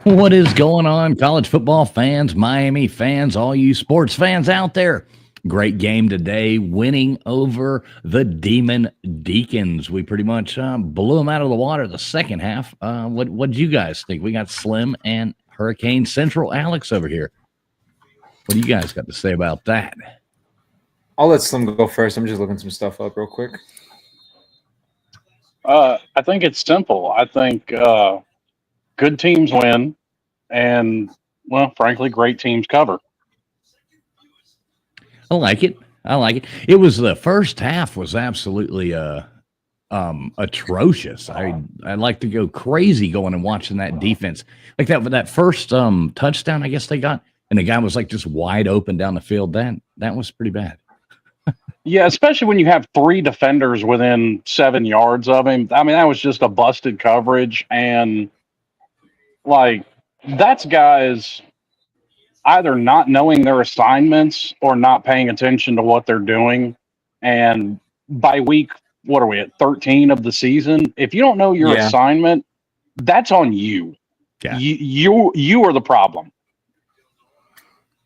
What is going on, college football fans, Miami fans, all you sports fans out there? Great game today, winning over the Demon Deacons. We pretty much blew them out of the water the second half. What did you guys think? We got Slim and Hurricane Central Alex over here. What do you guys got to say about that? I'll let Slim go first. I'm just looking some stuff up real quick. I think it's simple. I think good teams win, and well, frankly, great teams cover. I like it. It was the first half was absolutely atrocious. I like to go crazy going and watching that defense. Like that first touchdown I guess they got, and the guy was like just wide open down the field. That was pretty bad. Yeah, especially when you have three defenders within 7 yards of him. I mean, that was just a busted coverage, and like that's guys either not knowing their assignments or not paying attention to what they're doing. And by week, what are we at, 13 of the season? If you don't know your assignment, that's on you. Yeah. You are the problem.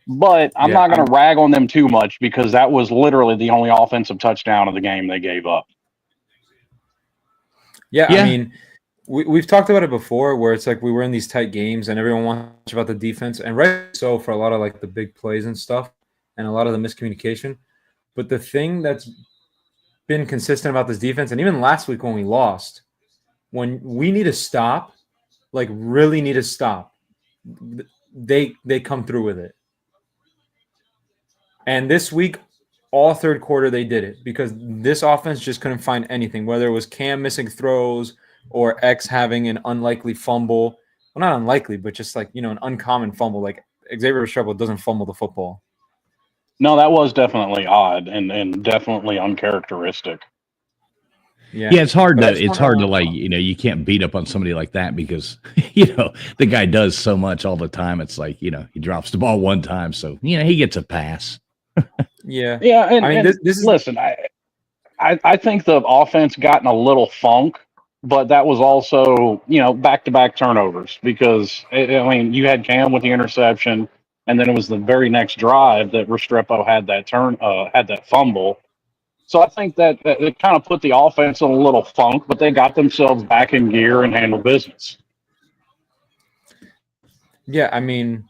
But I'm not going to rag on them too much because that was literally the only offensive touchdown of the game they gave up. Yeah. I mean, we've talked about it before where it's like we were in these tight games and everyone wants about the defense. And right so for a lot of like the big plays and stuff and a lot of the miscommunication. But the thing that's been consistent about this defense, and even last week when we lost, when we need to stop, like really need to stop, they come through with it. And this week, all third quarter, they did it because this offense just couldn't find anything, whether it was Cam missing throws or X having an unlikely fumble. Well, not unlikely, but just like, an uncommon fumble. Like Xavier Restrepo doesn't fumble the football. No, that was definitely odd and definitely uncharacteristic. Yeah, it's hard to like, you can't beat up on somebody like that because, the guy does so much all the time. It's like, he drops the ball one time. So, he gets a pass. Yeah. And I mean, this is listen, I think the offense got in a little funk, but that was also, back-to-back turnovers because, you had Cam with the interception, and then it was the very next drive that Restrepo had that fumble. So I think that it kind of put the offense in a little funk, but they got themselves back in gear and handled business. Yeah, I mean,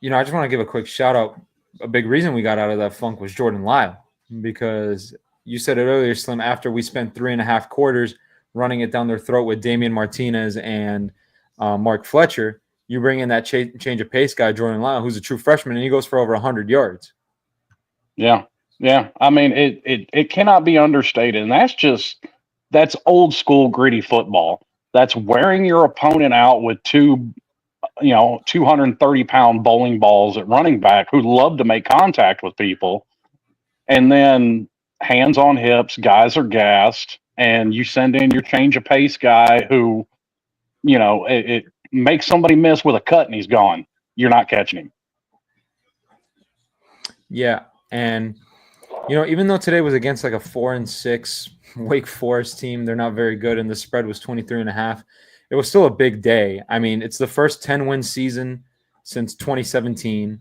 I just want to give a quick shout out. A big reason we got out of that funk was Jordan Lyle, because you said it earlier, Slim, after we spent 3.5 quarters running it down their throat with Damian Martinez and Mark Fletcher, you bring in that change of pace guy, Jordan Lyle, who's a true freshman, and he goes for over 100 yards. Yeah. I mean, it cannot be understated, and that's old school gritty football. That's wearing your opponent out with two 230-pound bowling balls at running back who love to make contact with people. And then hands on hips, guys are gassed, and you send in your change of pace guy who, it makes somebody miss with a cut and he's gone. You're not catching him. Yeah. And, even though today was against like a 4-6 Wake Forest team, they're not very good, and the spread was 23.5. It was still a big day. I mean, it's the first 10-win season since 2017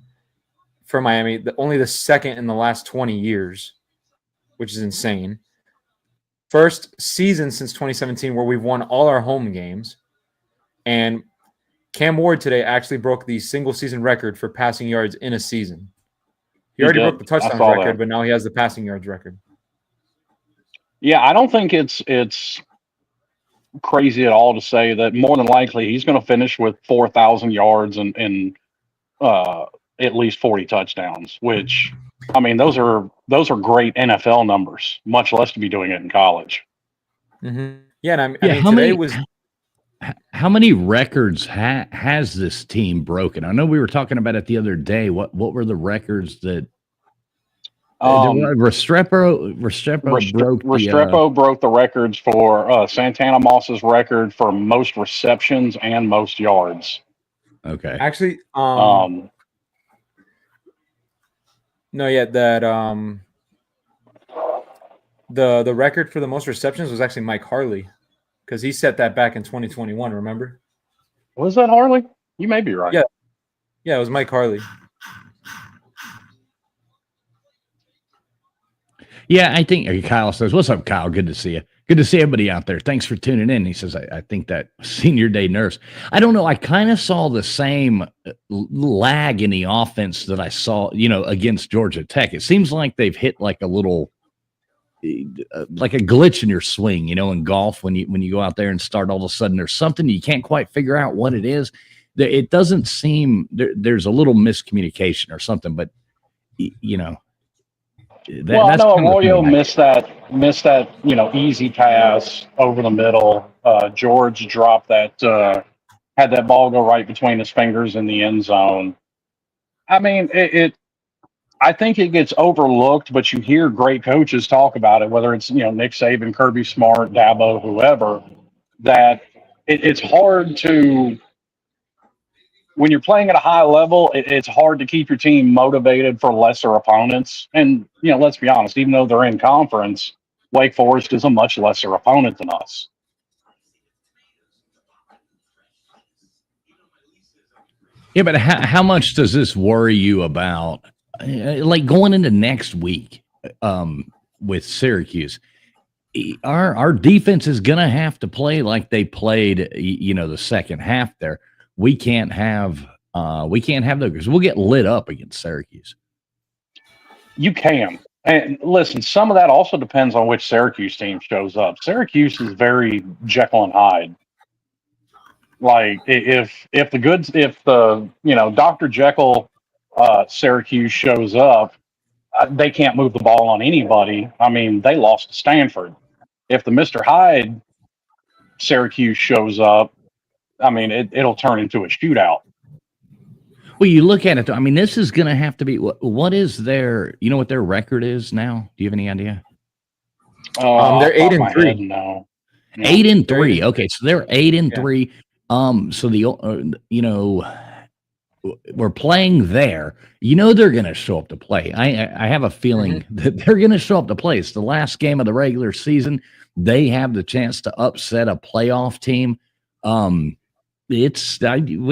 for Miami, only the second in the last 20 years, which is insane. First season since 2017 where we've won all our home games. And Cam Ward today actually broke the single-season record for passing yards in a season. He already broke the touchdowns record, but now he has the passing yards record. Yeah, I don't think it's crazy at all to say that more than likely he's going to finish with 4,000 yards and at least 40 touchdowns, which, I mean, those are great NFL numbers, much less to be doing it in college. Mm-hmm. Yeah, and I mean today was... How many records has this team broken? I know we were talking about it the other day. What were the records that Restrepo broke the records for Santana Moss's record for most receptions and most yards. Okay. Actually, no, yeah, that the record for the most receptions was actually Mike Harley, because he set that back in 2021, remember? Was that Harley? You may be right. Yeah, it was Mike Harley. Yeah, I think Kyle says, "What's up, Kyle? Good to see you. Good to see everybody out there. Thanks for tuning in." He says, I think that senior day nerves. I don't know. I kind of saw the same lag in the offense that I saw, against Georgia Tech. It seems like they've hit like a little, like a glitch in your swing, in golf when you go out there and start, all of a sudden there's something you can't quite figure out what it is. It doesn't seem there's a little miscommunication or something, but I know Arroyo missed that, easy pass over the middle. George dropped that, had that ball go right between his fingers in the end zone. I mean, I think it gets overlooked, but you hear great coaches talk about it, whether it's, Nick Saban, Kirby Smart, Dabo, whoever, that it's hard to, when you're playing at a high level, it's hard to keep your team motivated for lesser opponents. And, let's be honest, even though they're in conference, Wake Forest is a much lesser opponent than us. Yeah, but how much does this worry you about, like going into next week with Syracuse? Our defense is going to have to play like they played, the second half there. We can't have those because we'll get lit up against Syracuse. You can. And listen, some of that also depends on which Syracuse team shows up. Syracuse is very Jekyll and Hyde. Like if the Dr. Jekyll Syracuse shows up, they can't move the ball on anybody. I mean, they lost to Stanford. If the Mr. Hyde Syracuse shows up, I mean, it'll turn into a shootout. Well, you look at it, I mean, this is going to have to be, what is their, what their record is now? Do you have any idea? They're 8-3. No. 8-3. Okay, so they're 8-3. So we're playing there. They're going to show up to play. I have a feeling that they're going to show up to play. It's the last game of the regular season. They have the chance to upset a playoff team. We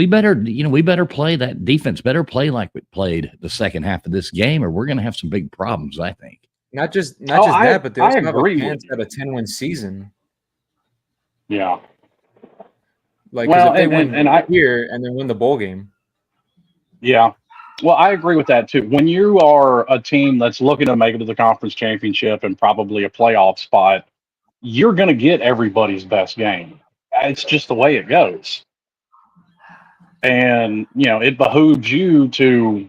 better play that defense. Better play like we played the second half of this game, or we're going to have some big problems. I think. Not just that, but they also have a chance at a 10-win season. Yeah. Like, if they win here and then win the bowl game. Yeah. Well, I agree with that too. When you are a team that's looking to make it to the conference championship and probably a playoff spot, you're going to get everybody's best game. It's just the way it goes. And, it behooves you to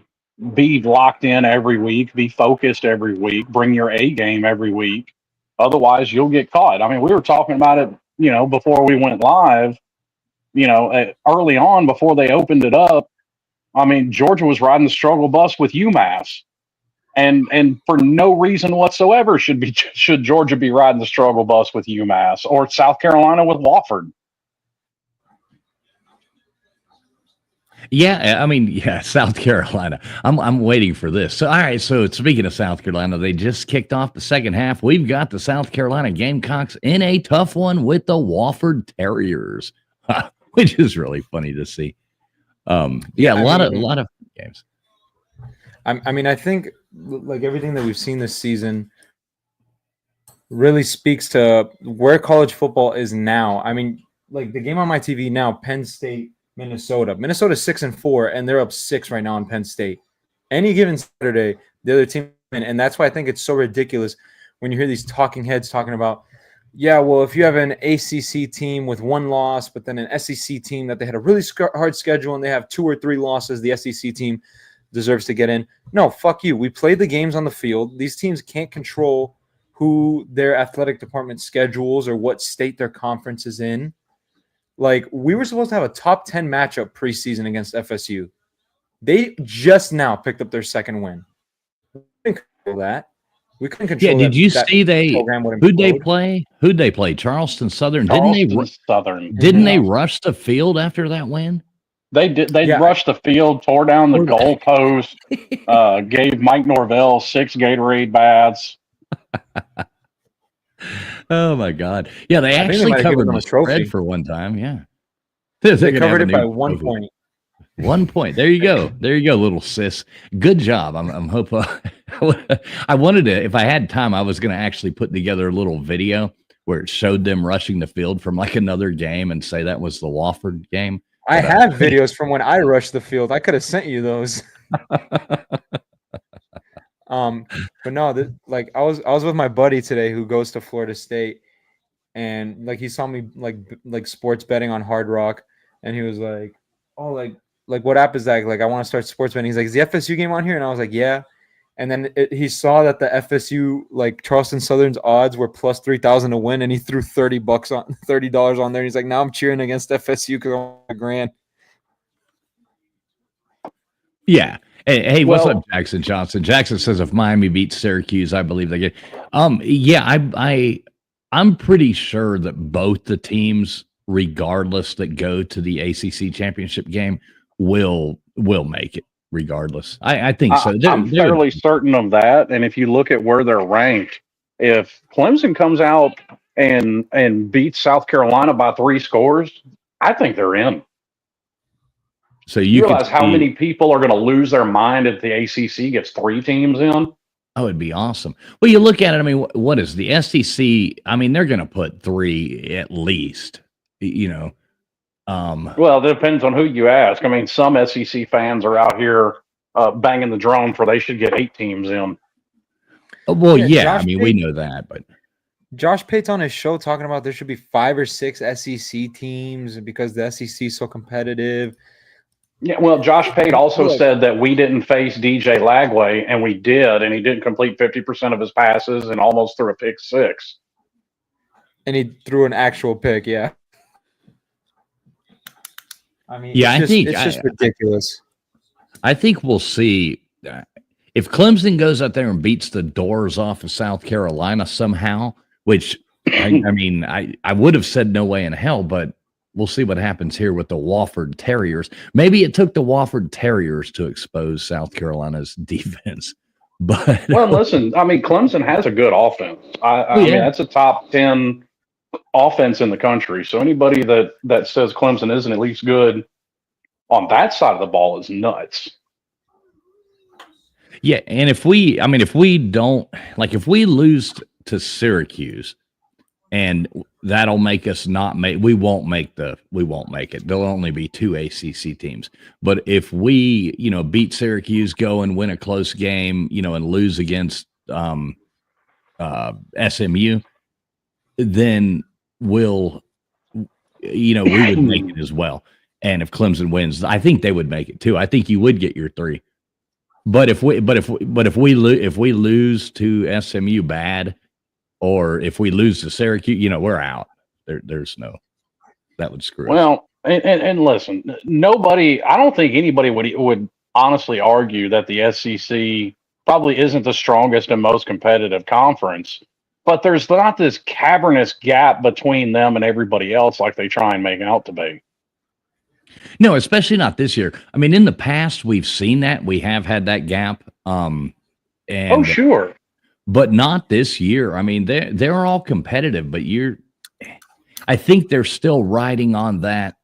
be locked in every week, be focused every week, bring your A game every week. Otherwise, you'll get caught. I mean, we were talking about it, before we went live, early on before they opened it up. I mean, Georgia was riding the struggle bus with UMass. And for no reason whatsoever should Georgia be riding the struggle bus with UMass or South Carolina with Wofford. Yeah, I mean, South Carolina. I'm waiting for this. So, all right. So, speaking of South Carolina, they just kicked off the second half. We've got the South Carolina Gamecocks in a tough one with the Wofford Terriers, which is really funny to see. A lot of games. I mean, I think like everything that we've seen this season really speaks to where college football is now. I mean, like the game on my TV now, Penn State. Minnesota's 6-4, and they're up 6 right now on Penn State. Any given Saturday, the other team, and that's why I think it's so ridiculous when you hear these talking heads talking about, well, if you have an ACC team with 1 loss, but then an SEC team that they had a really hard schedule and they have 2 or 3 losses, the SEC team deserves to get in. No, fuck you. We played the games on the field. These teams can't control who their athletic department schedules or what state their conference is in. Like, we were supposed to have a top 10 matchup preseason against FSU. They just now picked up their second win. We couldn't control that. We couldn't control that. Yeah, did you see who'd they play? Who'd they play? Charleston Southern. Didn't they rush the field after that win? They did. They rushed the field, tore down the goalpost, gave Mike Norvell 6 Gatorade baths. Oh my God! Yeah, they actually covered the spread for one time. Yeah. They covered it by 1 point. 1 point. There you go. There you go, little sis. Good job. I'm hoping. I wanted to, if I had time, I was going to actually put together a little video where it showed them rushing the field from like another game and say that was the Wofford game. I have videos from when I rushed the field. I could have sent you those. But no, like I was with my buddy today who goes to Florida State, and like he saw me like sports betting on Hard Rock, and he was like, "Oh, like what app is that? Like I want to start sports betting." He's like, "Is the FSU game on here?" And I was like, "Yeah." And then he saw that the FSU like Charleston Southern's odds were plus 3,000 to win, and he threw $30 on there. And he's like, "Now I'm cheering against FSU because I want a grand." Yeah. Hey, what's up, Jackson Johnson? Jackson says if Miami beats Syracuse, I believe they get. Yeah, I'm pretty sure that both the teams, regardless, that go to the ACC championship game, will make it. Regardless, I think so. I'm fairly certain of that. And if you look at where they're ranked, if Clemson comes out and beats South Carolina by 3 scores, I think they're in. So you realize how many people are going to lose their mind if the ACC gets 3 teams in? Oh, it'd be awesome. Well, you look at it. I mean, what is the SEC? I mean, they're going to put 3 at least. You know. Well, it depends on who you ask. I mean, some SEC fans are out here banging the drum for they should get 8 teams in. Well, yeah, I mean, we know that, but Josh Pate's on his show talking about there should be 5 or 6 SEC teams because the SEC is so competitive. Yeah, well, Josh Pate also said that we didn't face DJ Lagway, and we did, and he didn't complete 50% of his passes and almost threw a pick 6. And he threw an actual pick, yeah. I mean, yeah, it's just ridiculous. I think we'll see if Clemson goes out there and beats the doors off of South Carolina somehow, which I mean, I would have said no way in hell, but we'll see what happens here with the Wofford Terriers. Maybe it took the Wofford Terriers to expose South Carolina's defense. But well, listen, I mean, Clemson has a good offense. I mean, that's a top 10 offense in the country. So anybody that says Clemson isn't at least good on that side of the ball is nuts. Yeah, and if we don't, like, if we lose to Syracuse, and that'll make us we won't make it. There'll only be 2 ACC teams. But if we, beat Syracuse, go and win a close game, and lose against SMU, then we would make it as well. And if Clemson wins, I think they would make it too. I think you would get your 3. But if we lose to SMU bad, or if we lose to Syracuse, we're out. There's no, that would screw us. Well, and listen, I don't think anybody would honestly argue that the SEC probably isn't the strongest and most competitive conference, but there's not this cavernous gap between them and everybody else like they try and make out to be. No, especially not this year. I mean, in the past, we've seen that. We have had that gap. Sure. But not this year. I mean, they're all competitive, but I think they're still riding on that.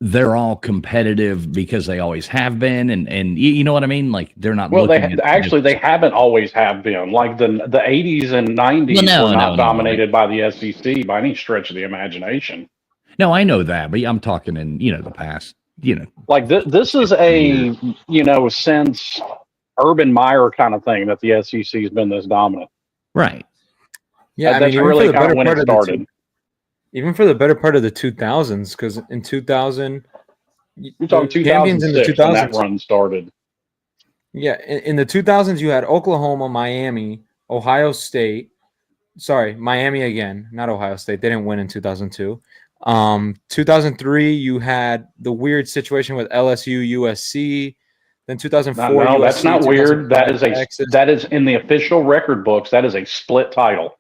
They're all competitive because they always have been, and you know what I mean? Like, they're not. Well, they haven't always have been. Like the 80s and 90s were not dominated by the SEC by any stretch of the imagination. No, I know that, but I'm talking in the past. Like this is a since Urban Meyer kind of thing that the SEC has been this dominant. Right. Yeah, that's really kind of when it started. Even for the better part of the 2000s, because in 2000, you're talking 2006 when that run started. Yeah, in the 2000s, you had Oklahoma, Miami, Ohio State. Sorry, Miami again, not Ohio State. They didn't win in 2002. 2003, you had the weird situation with LSU, USC. Then 2004. No, that's not weird. That is in the official record books. That is a split title.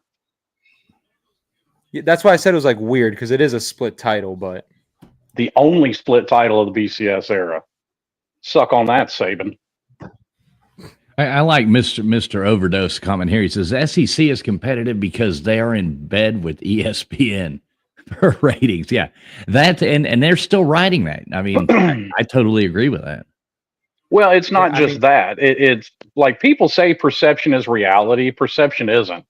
Yeah, that's why I said it was like weird, because it is a split title, but the only split title of the BCS era. Suck on that, Saban. I like Mr. Overdose comment here. He says SEC is competitive because they are in bed with ESPN. For ratings, yeah. That and they're still riding that. I mean, I totally agree with that. Well, it's not just that. It's like people say perception is reality. Perception isn't.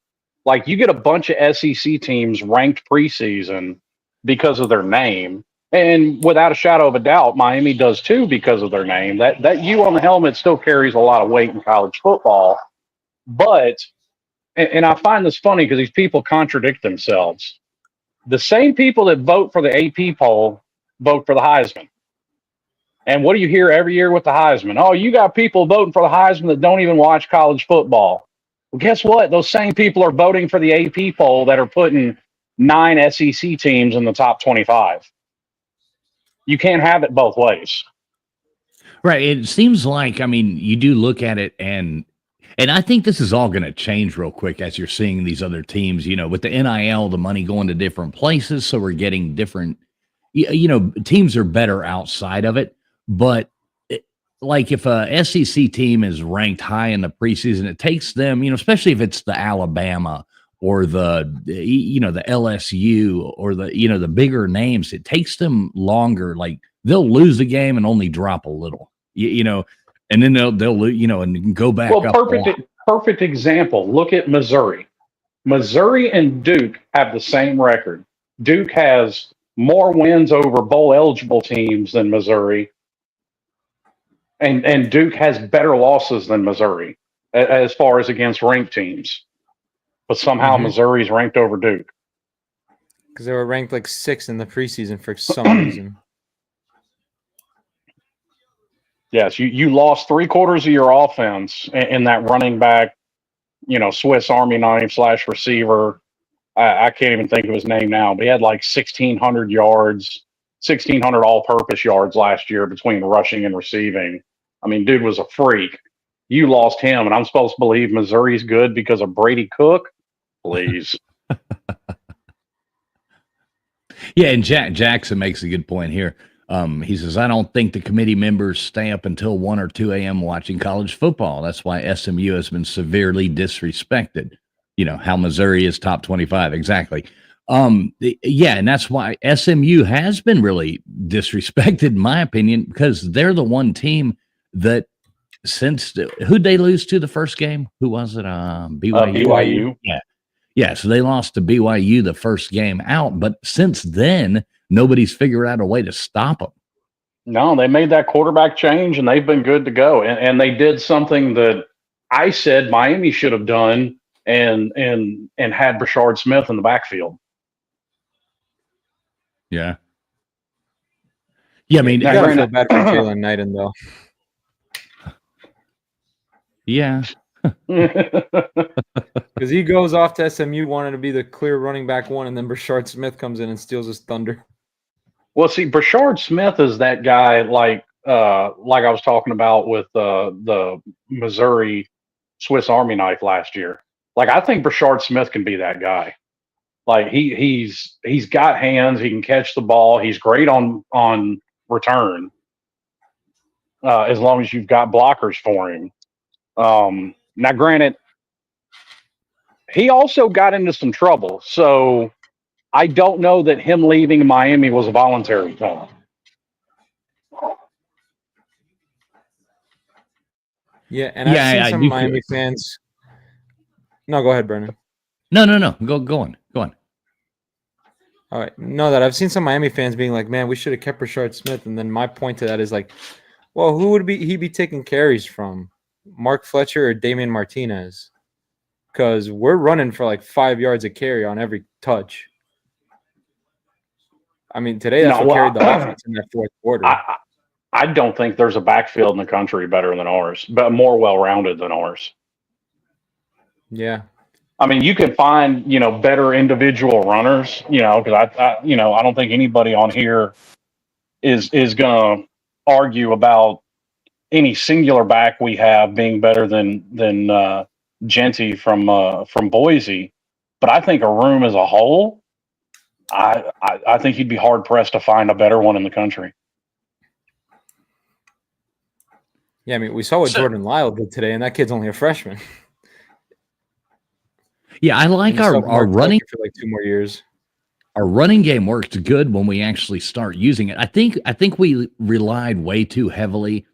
Like you get a bunch of SEC teams ranked preseason because of their name. And without a shadow of a doubt, Miami does too because of their name. That U on the helmet still carries a lot of weight in college football. But, and I find this funny because these people contradict themselves. The same people that vote for the AP poll vote for the Heisman. And what do you hear every year with the Heisman? Oh, you got people voting for the Heisman that don't even watch college football. Well, guess what? Those same people are voting for the AP poll that are putting 9 SEC teams in the top 25. You can't have it both ways. Right. It seems like, I mean, you do look at it and I think this is all going to change real quick as you're seeing these other teams, with the NIL, the money going to different places. So we're getting different, teams are better outside of it. But like if a SEC team is ranked high in the preseason, it takes them, especially if it's the Alabama or the LSU or the bigger names, it takes them longer. Like they'll lose the game and only drop a little, and then they'll and go back up. Perfect example. Look at Missouri. Missouri and Duke have the same record. Duke has more wins over bowl eligible teams than Missouri. And Duke has better losses than Missouri as far as against ranked teams. But somehow Missouri's ranked over Duke. Because they were ranked like 6th in the preseason for some reason. Yes, you lost 3/4 of your offense in that running back, Swiss Army knife / receiver. I can't even think of his name now, but he had like 1,600 yards, 1,600 all-purpose yards last year between rushing and receiving. I mean, dude was a freak. You lost him, and I'm supposed to believe Missouri's good because of Brady Cook? Please. Yeah, and Jackson makes a good point here. He says, I don't think the committee members stay up until 1 or 2 a.m. watching college football. That's why SMU has been severely disrespected. How Missouri is top 25. Exactly. Yeah, and that's why SMU has been really disrespected, in my opinion, because they're the one team that who'd they lose to the first game? Who was it? BYU. Yeah. So they lost to BYU the first game out, but since then, nobody's figured out a way to stop them. No, they made that quarterback change, and they've been good to go. And they did something that I said Miami should have done, and had Brashard Smith in the backfield. Yeah. Yeah, I mean, I don't feel bad for Jalen Knighton, though. Yeah. Because he goes off to SMU wanting to be the clear running back one, and then Brashard Smith comes in and steals his thunder. Well, see, Brashard Smith is that guy like I was talking about with the Missouri Swiss Army knife last year. Like, I think Brashard Smith can be that guy. Like he's got hands, he can catch the ball, he's great on return. As long as you've got blockers for him. Now, granted, he also got into some trouble, so I don't know that him leaving Miami was a voluntary thing. Yeah, and I've seen some Miami fans. No, go ahead, Brennan. No. Go on. All right. No, that I've seen some Miami fans being like, man, we should have kept Brashard Smith. And then my point to that is like, well, who would he be taking carries from? Mark Fletcher or Damian Martinez? Because we're running for like 5 yards a carry on every touch. I mean, today that's what carried the offense in that fourth quarter. I don't think there's a backfield in the country better than ours, but more well-rounded than ours. Yeah. I mean, you can find, better individual runners, because I don't think anybody on here is going to argue about any singular back we have being better than Genty from Boise. But I think a room as a whole, I think you'd be hard pressed to find a better one in the country. Yeah, I mean, we saw what Jordan Lyle did today, and that kid's only a freshman. Yeah, I like our running for like 2 more years. our running game works good when we actually start using it. I think we relied way too heavily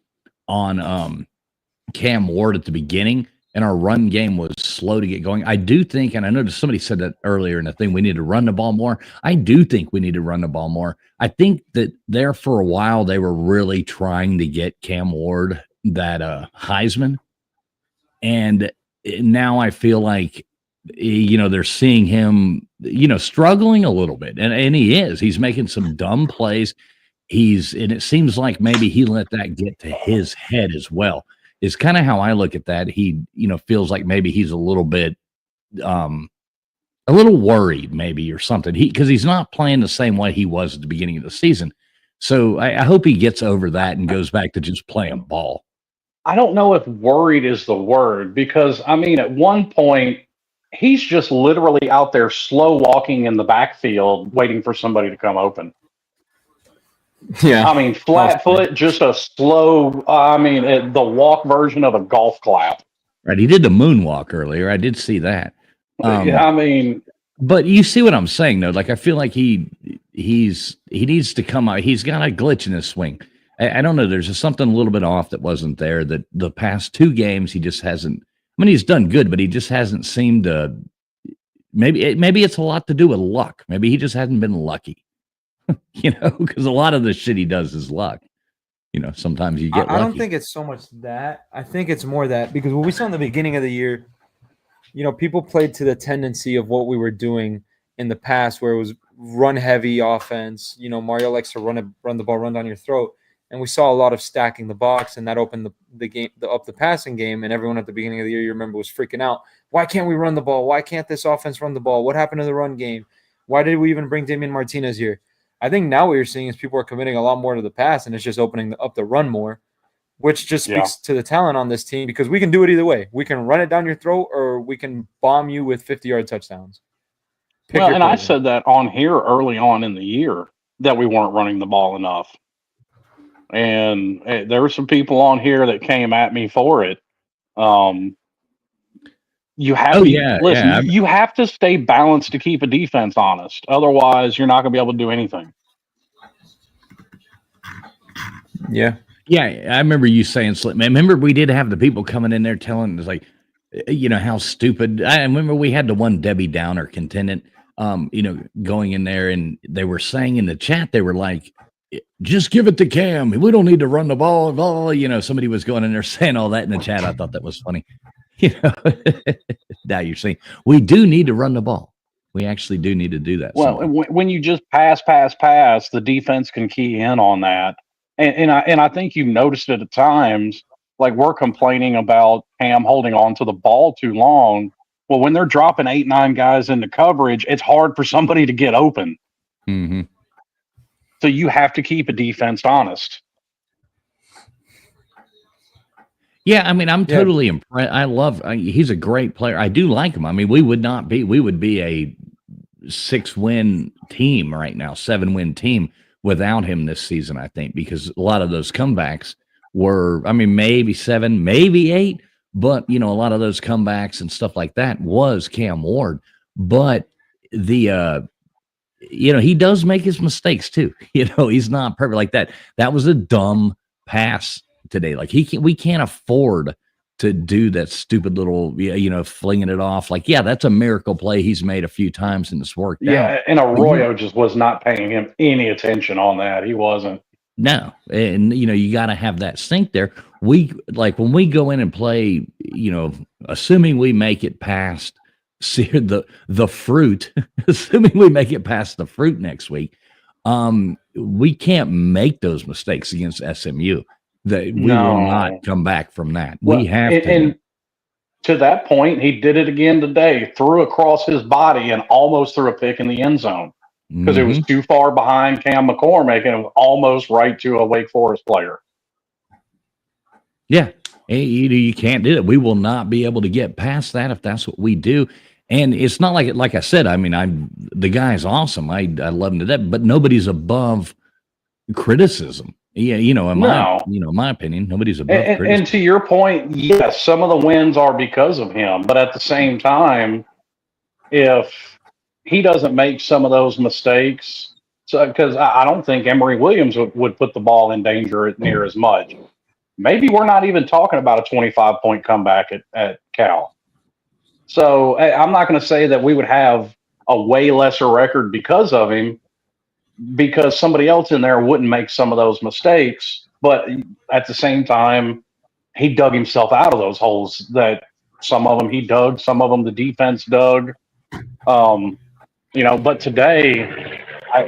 on Cam Ward at the beginning, and our run game was slow to get going. I do think, and I noticed somebody said that earlier in the thing, we need to run the ball more. I do think we need to run the ball more. I think that there for a while they were really trying to get Cam Ward that Heisman, and now I feel like they're seeing him struggling a little bit, and he is. He's making some dumb plays. And it seems like maybe he let that get to his head as well. Is kind of how I look at that. He, feels like maybe he's a little bit, a little worried maybe or something. Because he's not playing the same way he was at the beginning of the season. So I hope he gets over that and goes back to just playing ball. I don't know if worried is the word, because I mean, at one point he's just literally out there slow walking in the backfield, waiting for somebody to come open. Yeah, I mean, flat foot, just a slow. The walk version of a golf clap. Right, he did the moonwalk earlier. I did see that. But you see what I'm saying, though. Like, I feel like he needs to come out. He's got a glitch in his swing. I don't know. There's just something a little bit off that wasn't there. That the past 2 games he just hasn't. I mean, he's done good, but he just hasn't seemed to. Maybe it's a lot to do with luck. Maybe he just hasn't been lucky. Because a lot of the shit he does is luck. Sometimes you get lucky. I don't think it's so much that. I think it's more that, because what we saw in the beginning of the year, people played to the tendency of what we wwere doing in the past, where it was run heavy offense. Mario likes to run the ball, run down your throat. And we saw a lot of stacking the box, and that opened the game, the passing game. And everyone at the beginning of the year, you remember, was freaking out. Why can't we run the ball? Why can't this offense run the ball? What happened to the run game? Why did we even bring Damian Martinez here? I think now what you're seeing is people are committing a lot more to the pass, and it's just opening up the run more, which just speaks to the talent on this team, because we can do it either way. We can run it down your throat, or we can bomb you with 50-yard touchdowns. I said that on here early on in the year that we weren't running the ball enough. And there were some people on here that came at me for it. You have you have to stay balanced to keep a defense honest. Otherwise, you're not going to be able to do anything. Yeah. Yeah, I remember you saying, Slip. Man, remember we did have the people coming in there telling us, like, how stupid. I remember we had the one Debbie Downer contendant, going in there, and they were saying in the chat, they were like, just give it to Cam. We don't need to run the ball. Somebody was going in there saying all that in the chat. I thought that was funny. Now you're saying we do need to run the ball. We actually do need to do that. Well, when you just pass, the defense can key in on that. And I think you've noticed it at times, like we're complaining about Cam holding on to the ball too long. Well, when they're dropping 8, 9 guys into coverage, it's hard for somebody to get open. Mm-hmm. So you have to keep a defense honest. Yeah, I mean, I'm totally impressed. He's a great player. I do like him. I mean, we would be a 6-win team right now, 7-win team without him this season, I think, because a lot of those comebacks were, I mean, maybe 7, maybe 8, but, a lot of those comebacks and stuff like that was Cam Ward. But he does make his mistakes too. He's not perfect like that. That was a dumb pass today. Like we can't afford to do that stupid little, flinging it off. Like, that's a miracle play he's made a few times and it's worked out. Yeah, and Arroyo just was not paying him any attention on that. He wasn't. No, and you got to have that sync there. When we go in and play, assuming we make it past the fruit, assuming we make it past the fruit next week, we can't make those mistakes against SMU. We will not come back from that. We have to. And to that point, he did it again today. Threw across his body and almost threw a pick in the end zone because it was too far behind Cam McCormick, and it was almost right to a Wake Forest player. Yeah, you can't do it. We will not be able to get past that if that's what we do. And it's not like I said. I mean, the guy's awesome. I love him to death. But nobody's above criticism. Yeah, in my opinion, nobody's above criticism. And to your point, yes, some of the wins are because of him. But at the same time, if he doesn't make some of those mistakes. So, because I don't think Emory Williams would put the ball in danger near as much. Maybe we're not even talking about a 25-point comeback at Cal. So I'm not going to say that we would have a way lesser record because of him, because somebody else in there wouldn't make some of those mistakes. But at the same time, he dug himself out of those holes that some of them he dug, some of them the defense dug. But today, I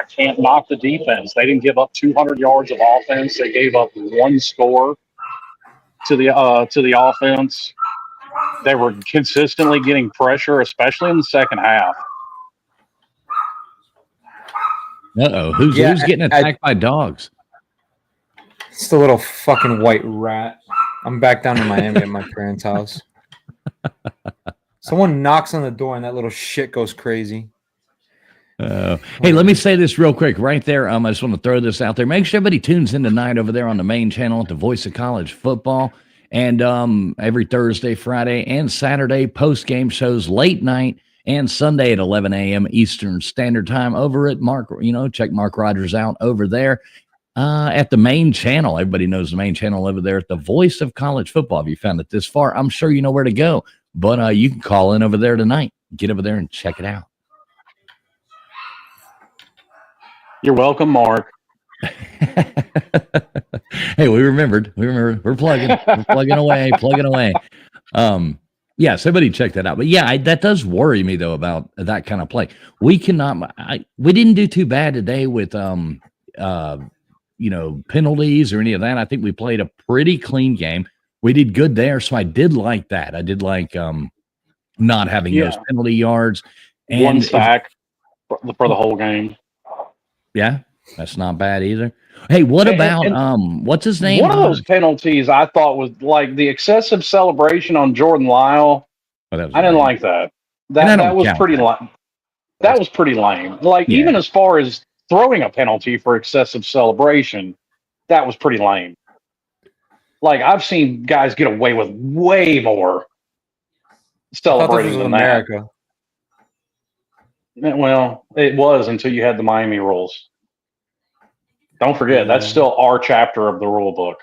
can't knock the defense. They didn't give up 200 yards of offense. They gave up one score to the offense. They were consistently getting pressure, especially in the second half. Who's getting attacked by dogs? It's the little fucking white rat. I'm back down in Miami at my parents' house. Someone knocks on the door and that little shit goes crazy. Hey, let me say this real quick right there. I just want to throw this out there. Make sure everybody tunes in tonight over there on the main channel at the Voice of College Football. And every Thursday, Friday, and Saturday, post-game shows late night and Sunday at 11 a.m. Eastern Standard Time over at check Mark Rogers out over there at the main channel. Everybody knows the main channel over there at the Voice of College Football. If you found it this far, I'm sure you know where to go. But you can call in over there tonight. Get over there and check it out. You're welcome, Mark. Hey, we remembered. We're plugging away. Yeah, somebody check that out. But yeah, that does worry me though about that kind of play. We didn't do too bad today with penalties or any of that. I think we played a pretty clean game. We did good there, so I did like that. I did like not having those penalty yards and one sack for the whole game. Yeah, that's not bad either. Hey, what about what's his name? One of those penalties I thought was like the excessive celebration on Jordan Lyle. I didn't like that. That was pretty lame. That was pretty lame. Like even as far as throwing a penalty for excessive celebration, that was pretty lame. Like I've seen guys get away with way more celebrating than America. Well, it was until you had the Miami rules. Don't forget, that's still our chapter of the rule book.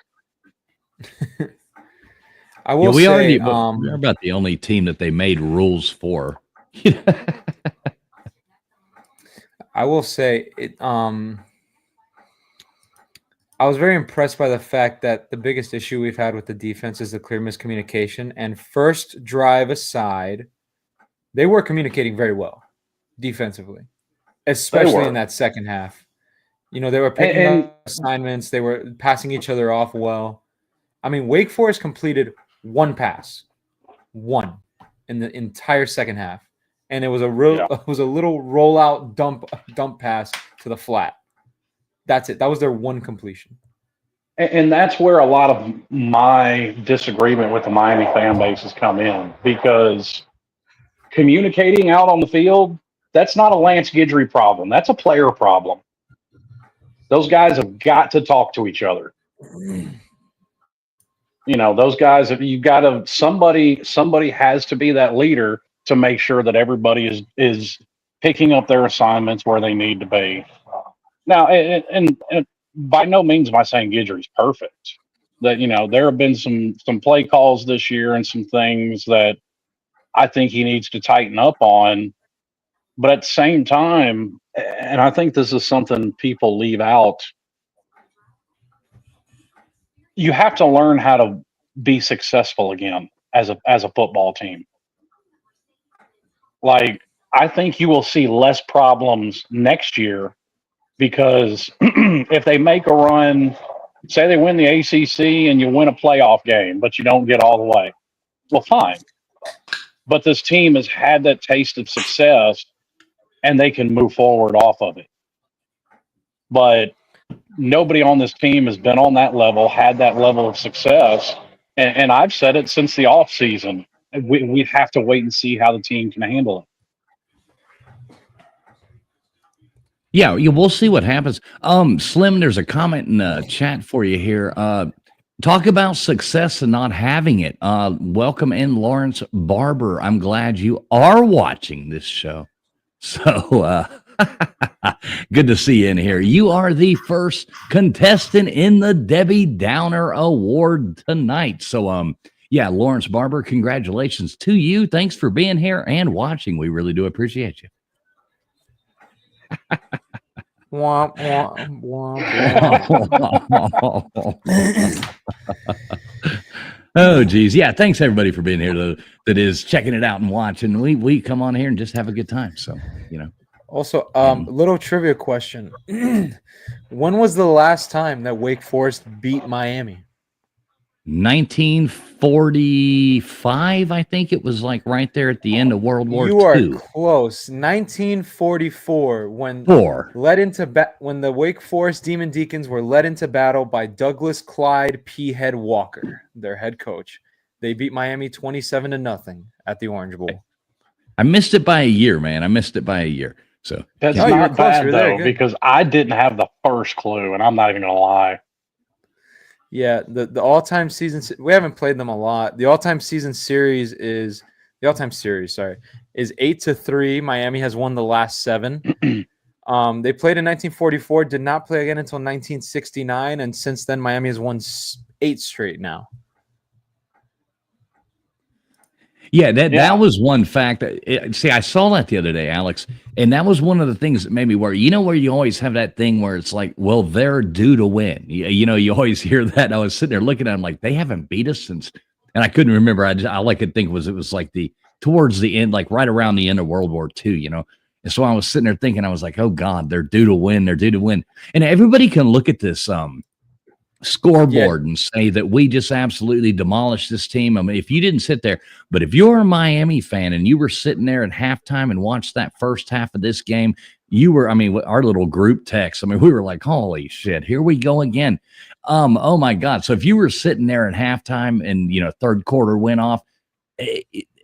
I will say, we're about the only team that they made rules for. I will say, I was very impressed by the fact that the biggest issue we've had with the defense is the clear miscommunication. And first drive aside, they were communicating very well defensively, especially in that second half. They were picking up assignments. They were passing each other off well. I mean, Wake Forest completed one pass, in the entire second half, and it was it was a little rollout dump pass to the flat. That's it. That was their one completion. And that's where a lot of my disagreement with the Miami fan base has come in, because communicating out on the field, that's not a Lance Guidry problem. That's a player problem. Those guys have got to talk to each other. Those guys, somebody has to be that leader to make sure that everybody is picking up their assignments where they need to be. Now, and by no means am I saying Guidry's perfect. That there have been some play calls this year and some things that I think he needs to tighten up on. But at the same time, and I think this is something people leave out, you have to learn how to be successful again as a football team. Like, I think you will see less problems next year, because if they make a run, say they win the ACC and you win a playoff game, but you don't get all the way, well, fine. But this team has had that taste of success, and they can move forward off of it. But nobody on this team has been on that level, had that level of success. And I've said it since the off season. We have to wait and see how the team can handle it. Yeah, we'll see what happens. Slim, there's a comment in the chat for you here. Talk about success and not having it. Welcome in, Lawrence Barber. I'm glad you are watching this show. So good to see you in here. You are the first contestant in the Debbie Downer Award tonight. So yeah, Lawrence Barber, congratulations to you. Thanks for being here and watching. We really do appreciate you. Womp, womp, womp. Oh, geez. Yeah, thanks everybody for being here, though, that is checking it out and watching. We come on here and just have a good time. So, Also, little trivia question. When was the last time that Wake Forest beat Miami? 1945, I think it was like right there at the end of World War II. You are close. 1944, when when the Wake Forest Demon Deacons were led into battle by Douglas Clyde P. Head Walker, their head coach. They beat Miami 27-0 at the Orange Bowl. I missed it by a year, man. I missed it by a year. So that's not bad though, because I didn't have the first clue, and I'm not even gonna lie. Yeah, the all-time season, we haven't played them a lot. The all-time season series is 8-3. Miami has won the last 7. They played in 1944, did not play again until 1969, and since then Miami has won 8 straight now. Yeah, that was one fact. See, I saw that the other day, Alex, and that was one of the things that made me worry. You know where you always have that thing where it's like, well, they're due to win. You always hear that. I was sitting there looking at them like, they haven't beat us since, and I couldn't remember. All I could think was it was like towards the end, like right around the end of World War II, And so I was sitting there thinking, I was like, oh God, they're due to win. They're due to win. And everybody can look at this scoreboard and say that we just absolutely demolished this team. I mean, if you didn't sit there, but if you're a Miami fan and you were sitting there at halftime and watched that first half of this game, our little group text, we were like, holy shit, here we go again. Oh my God. So if you were sitting there at halftime and, third quarter went off,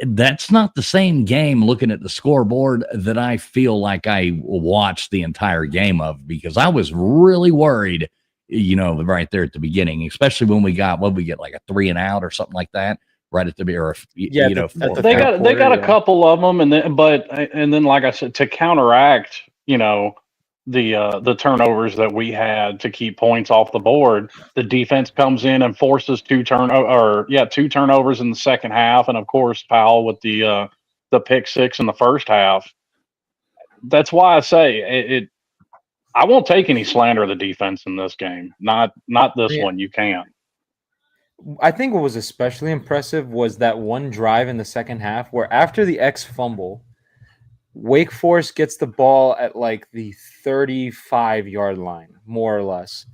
that's not the same game looking at the scoreboard that I feel like I watched the entire game of, because I was really worried right there at the beginning, especially when we get like a 3 and out or something like that, right at the beginning. They got a couple of them, and then like I said, to counteract, the turnovers that we had to keep points off the board, the defense comes in and forces 2 turnovers in the second half, and of course Powell with the pick 6 in the first half. That's why I say I won't take any slander of the defense in this game. Not this one. You can't. I think what was especially impressive was that one drive in the second half where after the X fumble, Wake Forest gets the ball at like the 35-yard line, more or less.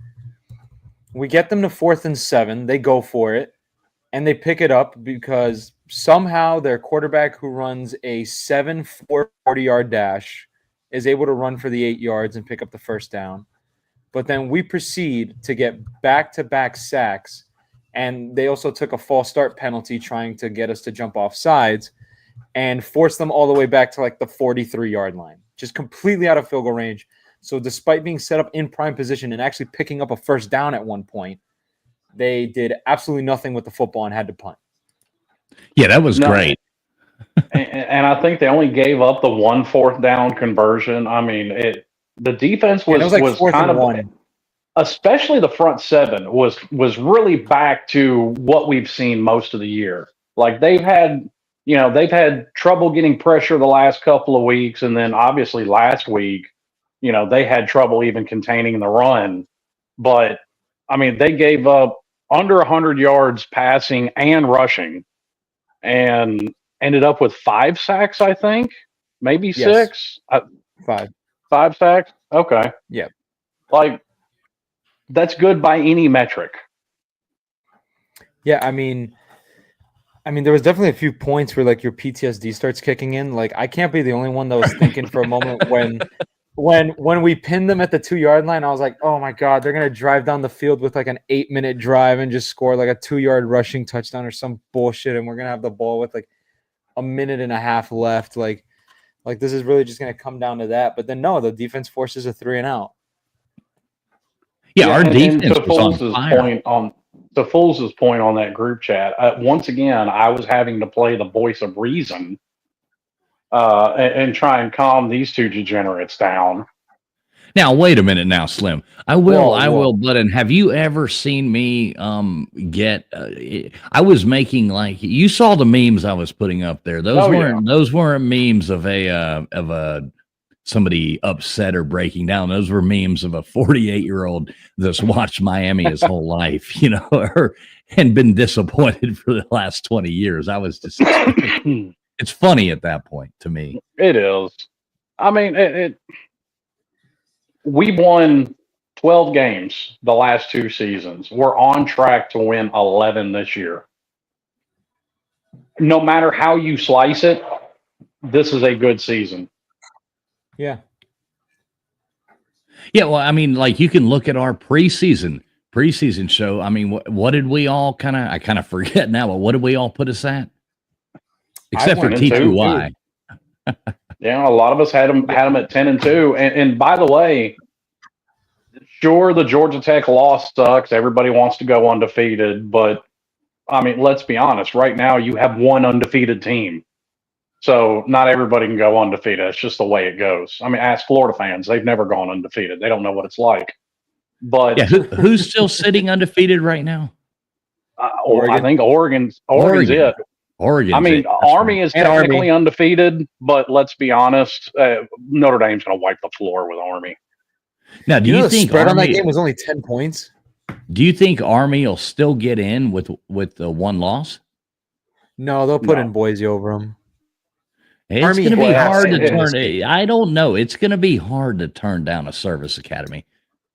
We get them to 4th and 7. They go for it, and they pick it up because somehow their quarterback, who runs a 7-4 40-yard dash, is able to run for the 8 yards and pick up the first down. But then we proceed to get back-to-back sacks, and they also took a false start penalty trying to get us to jump off sides and force them all the way back to like the 43-yard line, just completely out of field goal range. So despite being set up in prime position and actually picking up a first down at one point, they did absolutely nothing with the football and had to punt. Yeah, that was great. And I think they only gave up the 1 4th down conversion. I mean, the defense was kind of 1. Especially the front 7 was really back to what we've seen most of the year. Like they've had trouble getting pressure the last couple of weeks, and then obviously last week, they had trouble even containing the run. But I mean, they gave up under 100 yards passing and rushing, and ended up with 5 sacks, I think, maybe 6. 5 sacks. Okay. Yeah. Like, that's good by any metric. Yeah, I mean, there was definitely a few points where like your PTSD starts kicking in. Like, I can't be the only one that was thinking for a moment when we pinned them at the 2-yard line. I was like, oh my God, they're gonna drive down the field with like an 8-minute drive and just score like a 2-yard rushing touchdown or some bullshit, and we're gonna have the ball with like a minute and a half left. Like this is really just gonna come down to that. But then no, the defense forces a 3 and out. Yeah, our defense was on fire. to Fool's point on that group chat, once again, I was having to play the voice of reason and try and calm these two degenerates down. Now, wait a minute now, Slim. I will, Button. Have you ever seen me get I was making, like, you saw the memes I was putting up there. Those weren't memes of a somebody upset or breaking down. Those were memes of a 48-year-old that's watched Miami his whole life, and been disappointed for the last 20 years. I was just it's funny at that point to me. It is. I mean, we won 12 games the last 2 seasons. We're on track to win 11 this year. No matter how you slice it, this is a good season. Yeah. Yeah, well, I mean, like, you can look at our preseason show. I mean, what did we all I kind of forget now, but what did we all put us at? Except for T2Y. Yeah, a lot of us had them at 10-2. And by the way, sure, the Georgia Tech loss sucks. Everybody wants to go undefeated, but I mean, let's be honest. Right now, you have one undefeated team, so not everybody can go undefeated. It's just the way it goes. I mean, ask Florida fans; they've never gone undefeated. They don't know what it's like. But yeah, who's still sitting undefeated right now? I think Oregon's it. Oregon. I mean, Army is technically undefeated, but let's be honest, Notre Dame's going to wipe the floor with Army. Now, do you think the spread on that game was only 10 points? Do you think Army will still get in with the one loss? No, they'll put in Boise over them. It's going to be hard to turn. I don't know. It's going to be hard to turn down a service academy.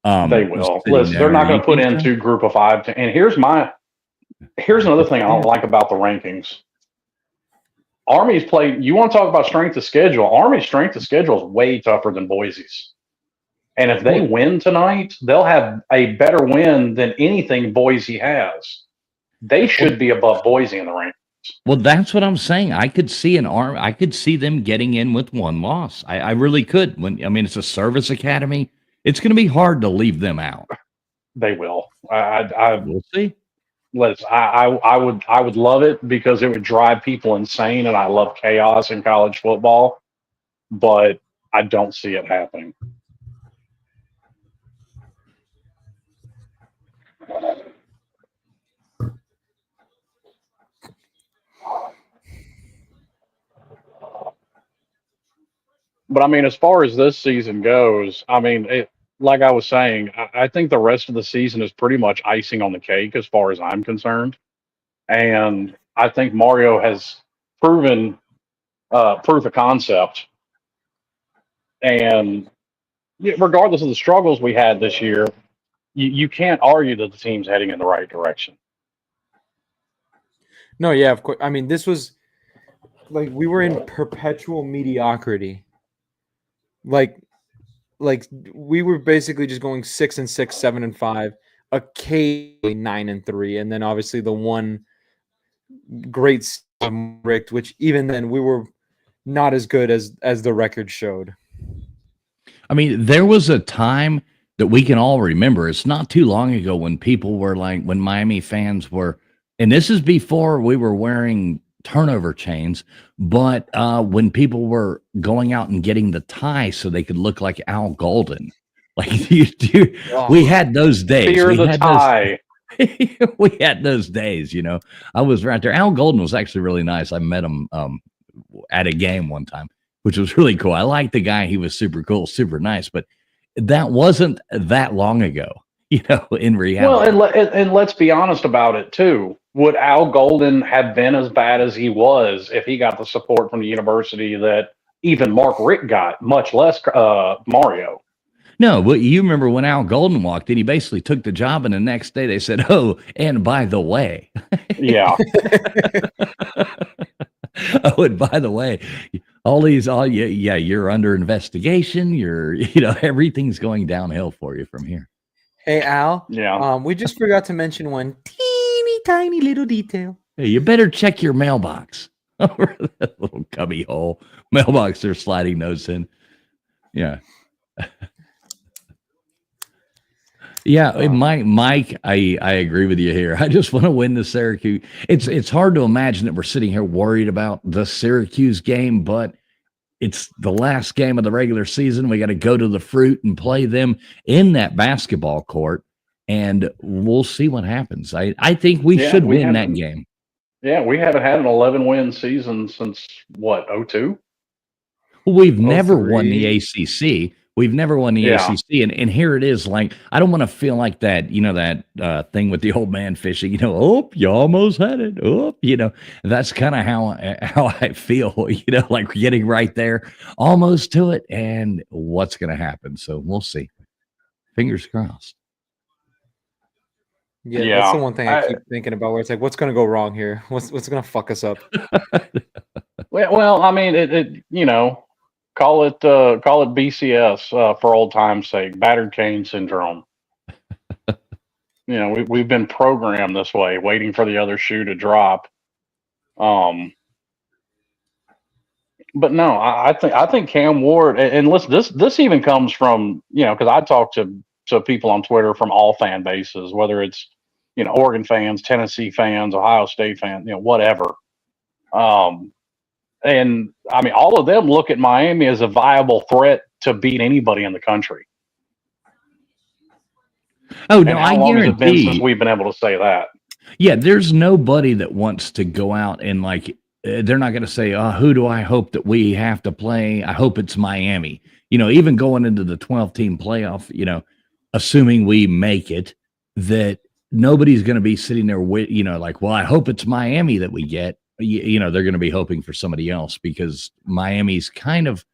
They will. Listen, they're not going to put in 2 group of 5. And here's another thing I don't like about the rankings. Army's played. You want to talk about strength of schedule? Army's strength of schedule is way tougher than Boise's. And if they win tonight, they'll have a better win than anything Boise has. They should be above Boise in the rankings. Well, that's what I'm saying. I could see I could see them getting in with 1 loss. I really could. It's a service academy. It's going to be hard to leave them out. They will. We'll see. I would love it because it would drive people insane, and I love chaos in college football, but I don't see it happening. But I mean, as far as this season goes, I mean, like I was saying, I think the rest of the season is pretty much icing on the cake as far as I'm concerned. And I think Mario has proven proof of concept. And regardless of the struggles we had this year, you can't argue that the team's heading in the right direction. No, yeah, of course. I mean, this was like we were in perpetual mediocrity. Like we were basically just going 6-6, 7-5, occasionally 9-3, and then obviously the one great rigged, which even then we were not as good as the record showed. I mean, there was a time that we can all remember. It's not too long ago when people were like, when Miami fans were, and this is before we were wearing turnover chains, but when people were going out and getting the tie so they could look like Al Golden, like we had those days. Fear the tie. We had those days, I was right there. Al Golden was actually really nice. I met him at a game one time, which was really cool. I liked the guy. He was super cool, super nice, but that wasn't that long ago, in reality. Well, and let's be honest about it too. Would Al Golden have been as bad as he was if he got the support from the university that even Mark Richt got, much less Mario? No, but you remember when Al Golden walked in, he basically took the job, and the next day they said, "Oh, and by the way." Yeah. Oh, and by the way, you're under investigation. Everything's going downhill for you from here. Hey, Al. Yeah. We just forgot to mention one teeny tiny little detail. Hey, you better check your mailbox. Over that little cubby hole mailbox they're sliding notes in. Yeah. Yeah, Mike, I agree with you here. I just want to win the Syracuse. It's hard to imagine that we're sitting here worried about the Syracuse game, but it's the last game of the regular season. We got to go to the Fruit and play them in that basketball court, and we'll see what happens. I think we should win that game. Yeah, we haven't had an 11-win season since what, 02? We've never won the ACC. We've never won the ACC, and here it is. Like, I don't want to feel like that, that thing with the old man fishing. Oh, you almost had it. Oh, that's kind of how I feel. Like getting right there, almost to it, and what's going to happen. So we'll see. Fingers crossed. Yeah, that's the one thing I keep thinking about. Where it's like, what's going to go wrong here? What's going to fuck us up? Well, I mean, call it BCS for old time's sake, battered cane syndrome. We've been programmed this way, waiting for the other shoe to drop. But no, I think Cam Ward, and listen, this even comes from, because I talk to people on Twitter from all fan bases, whether it's Oregon fans, Tennessee fans, Ohio State fans, whatever. And I mean, all of them look at Miami as a viable threat to beat anybody in the country. Oh, no, I guarantee. Has it been since we've been able to say that? Yeah, there's nobody that wants to go out and they're not going to say, who do I hope that we have to play? I hope it's Miami. Even going into the 12-team playoff, assuming we make it, that nobody's going to be sitting there with, well, I hope it's Miami that we get. They're going to be hoping for somebody else because Miami's kind of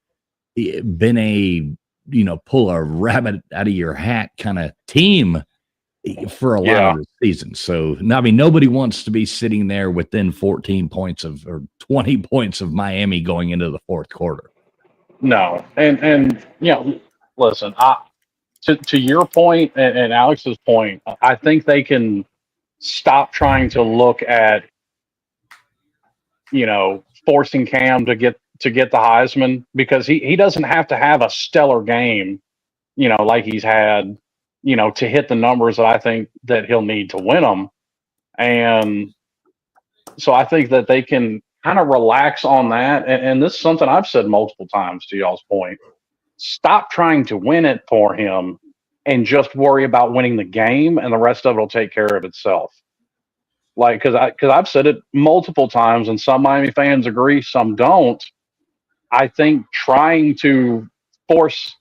been a, pull a rabbit out of your hat kind of team for a lot of the season. So, I mean, nobody wants to be sitting there within 14 points or 20 points of Miami going into the fourth quarter. No. And listen, to your point and Alex's point, I think they can stop trying to look at, forcing Cam to get the Heisman, because he doesn't have to have a stellar game, like he's had, to hit the numbers that I think that he'll need to win them. And so I think that they can kind of relax on that. And this is something I've said multiple times, to y'all's point. Stop trying to win it for him and just worry about winning the game, and the rest of it will take care of itself. Like, because I've said it multiple times, and some Miami fans agree, some don't. I think trying to force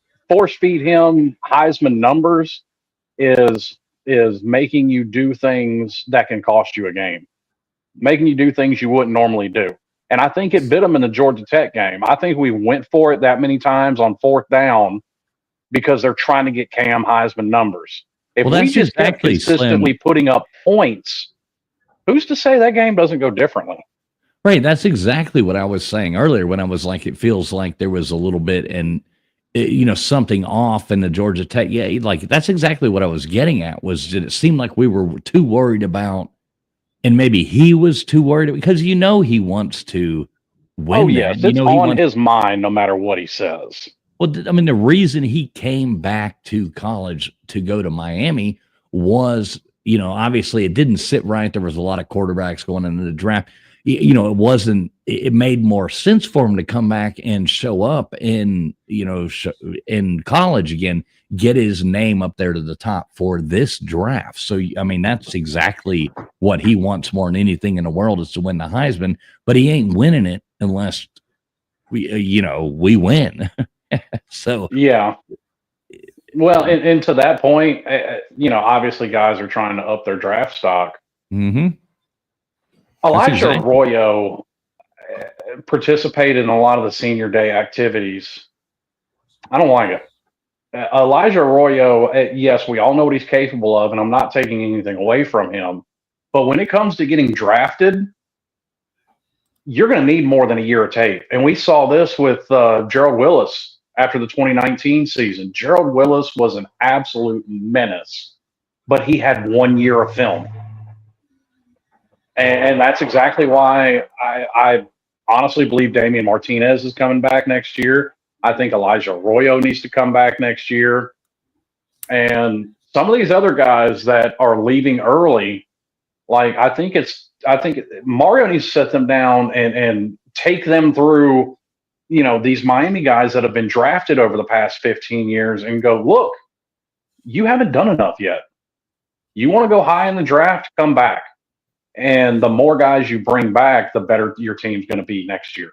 feed him Heisman numbers is making you do things that can cost you a game, making you do things you wouldn't normally do. And I think it bit him in the Georgia Tech game. I think we went for it that many times on fourth down because they're trying to get Cam Heisman numbers. If we just kept consistently putting up points, who's to say that game doesn't go differently? Right. That's exactly what I was saying earlier when I was like, it feels like there was a little bit something off in the Georgia Tech. Yeah, like that's exactly what I was getting at, was that it seemed like we were too worried about, and maybe he was too worried because he wants to win. Oh, yes. It's on his mind no matter what he says. Well, I mean, the reason he came back to college to go to Miami was, obviously it didn't sit right. There was a lot of quarterbacks going into the draft. It made more sense for him to come back and show up in college again, get his name up there to the top for this draft. So, I mean, that's exactly what he wants more than anything in the world, is to win the Heisman, but he ain't winning it unless we win. So, yeah. Well, and to that point, obviously guys are trying to up their draft stock. Mm-hmm. Elijah Arroyo participated in a lot of the senior day activities. I don't like it. Elijah Arroyo, yes, we all know what he's capable of, and I'm not taking anything away from him. But when it comes to getting drafted, you're going to need more than a year of tape. And we saw this with Gerald Willis after the 2019 season. Gerald Willis was an absolute menace, but he had 1 year of film. And that's exactly why I honestly believe Damian Martinez is coming back next year. I think Elijah Arroyo needs to come back next year. And some of these other guys that are leaving early, like I think Mario needs to set them down and take them through, these Miami guys that have been drafted over the past 15 years and go, look, you haven't done enough yet. You want to go high in the draft, come back. And the more guys you bring back, the better your team's going to be next year.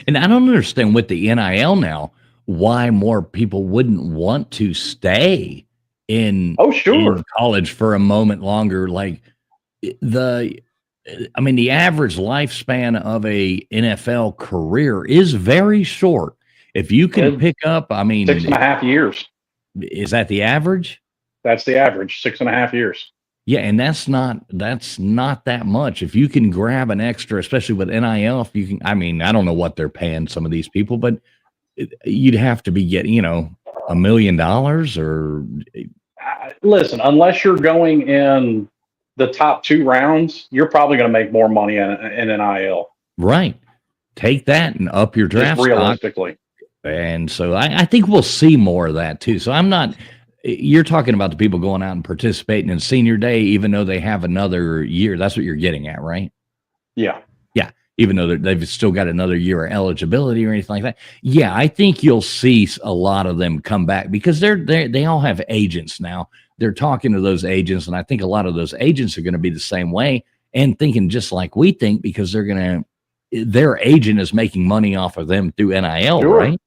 And I don't understand with the NIL now why more people wouldn't want to stay in college for a moment longer. Like the average lifespan of a NFL career is very short. If you can pick up, 6.5 years. Is that the average? That's the average, 6.5 years. Yeah, and that's not that much. If you can grab an extra, especially with NIL, if you can, I don't know what they're paying some of these people, but you'd have to be getting, $1 million or. Listen, unless you're going in the top 2 rounds, you're probably going to make more money in NIL. Right. Take that and up your draft just realistically. Stock. And so I think we'll see more of that too. So you're talking about the people going out and participating in senior day, even though they have another year. That's what you're getting at, right? Yeah. Yeah. Even though they've still got another year of eligibility or anything like that. Yeah. I think you'll see a lot of them come back because they all have agents now. They're talking to those agents. And I think a lot of those agents are going to be the same way and thinking just like we think, because their agent is making money off of them through NIL, right?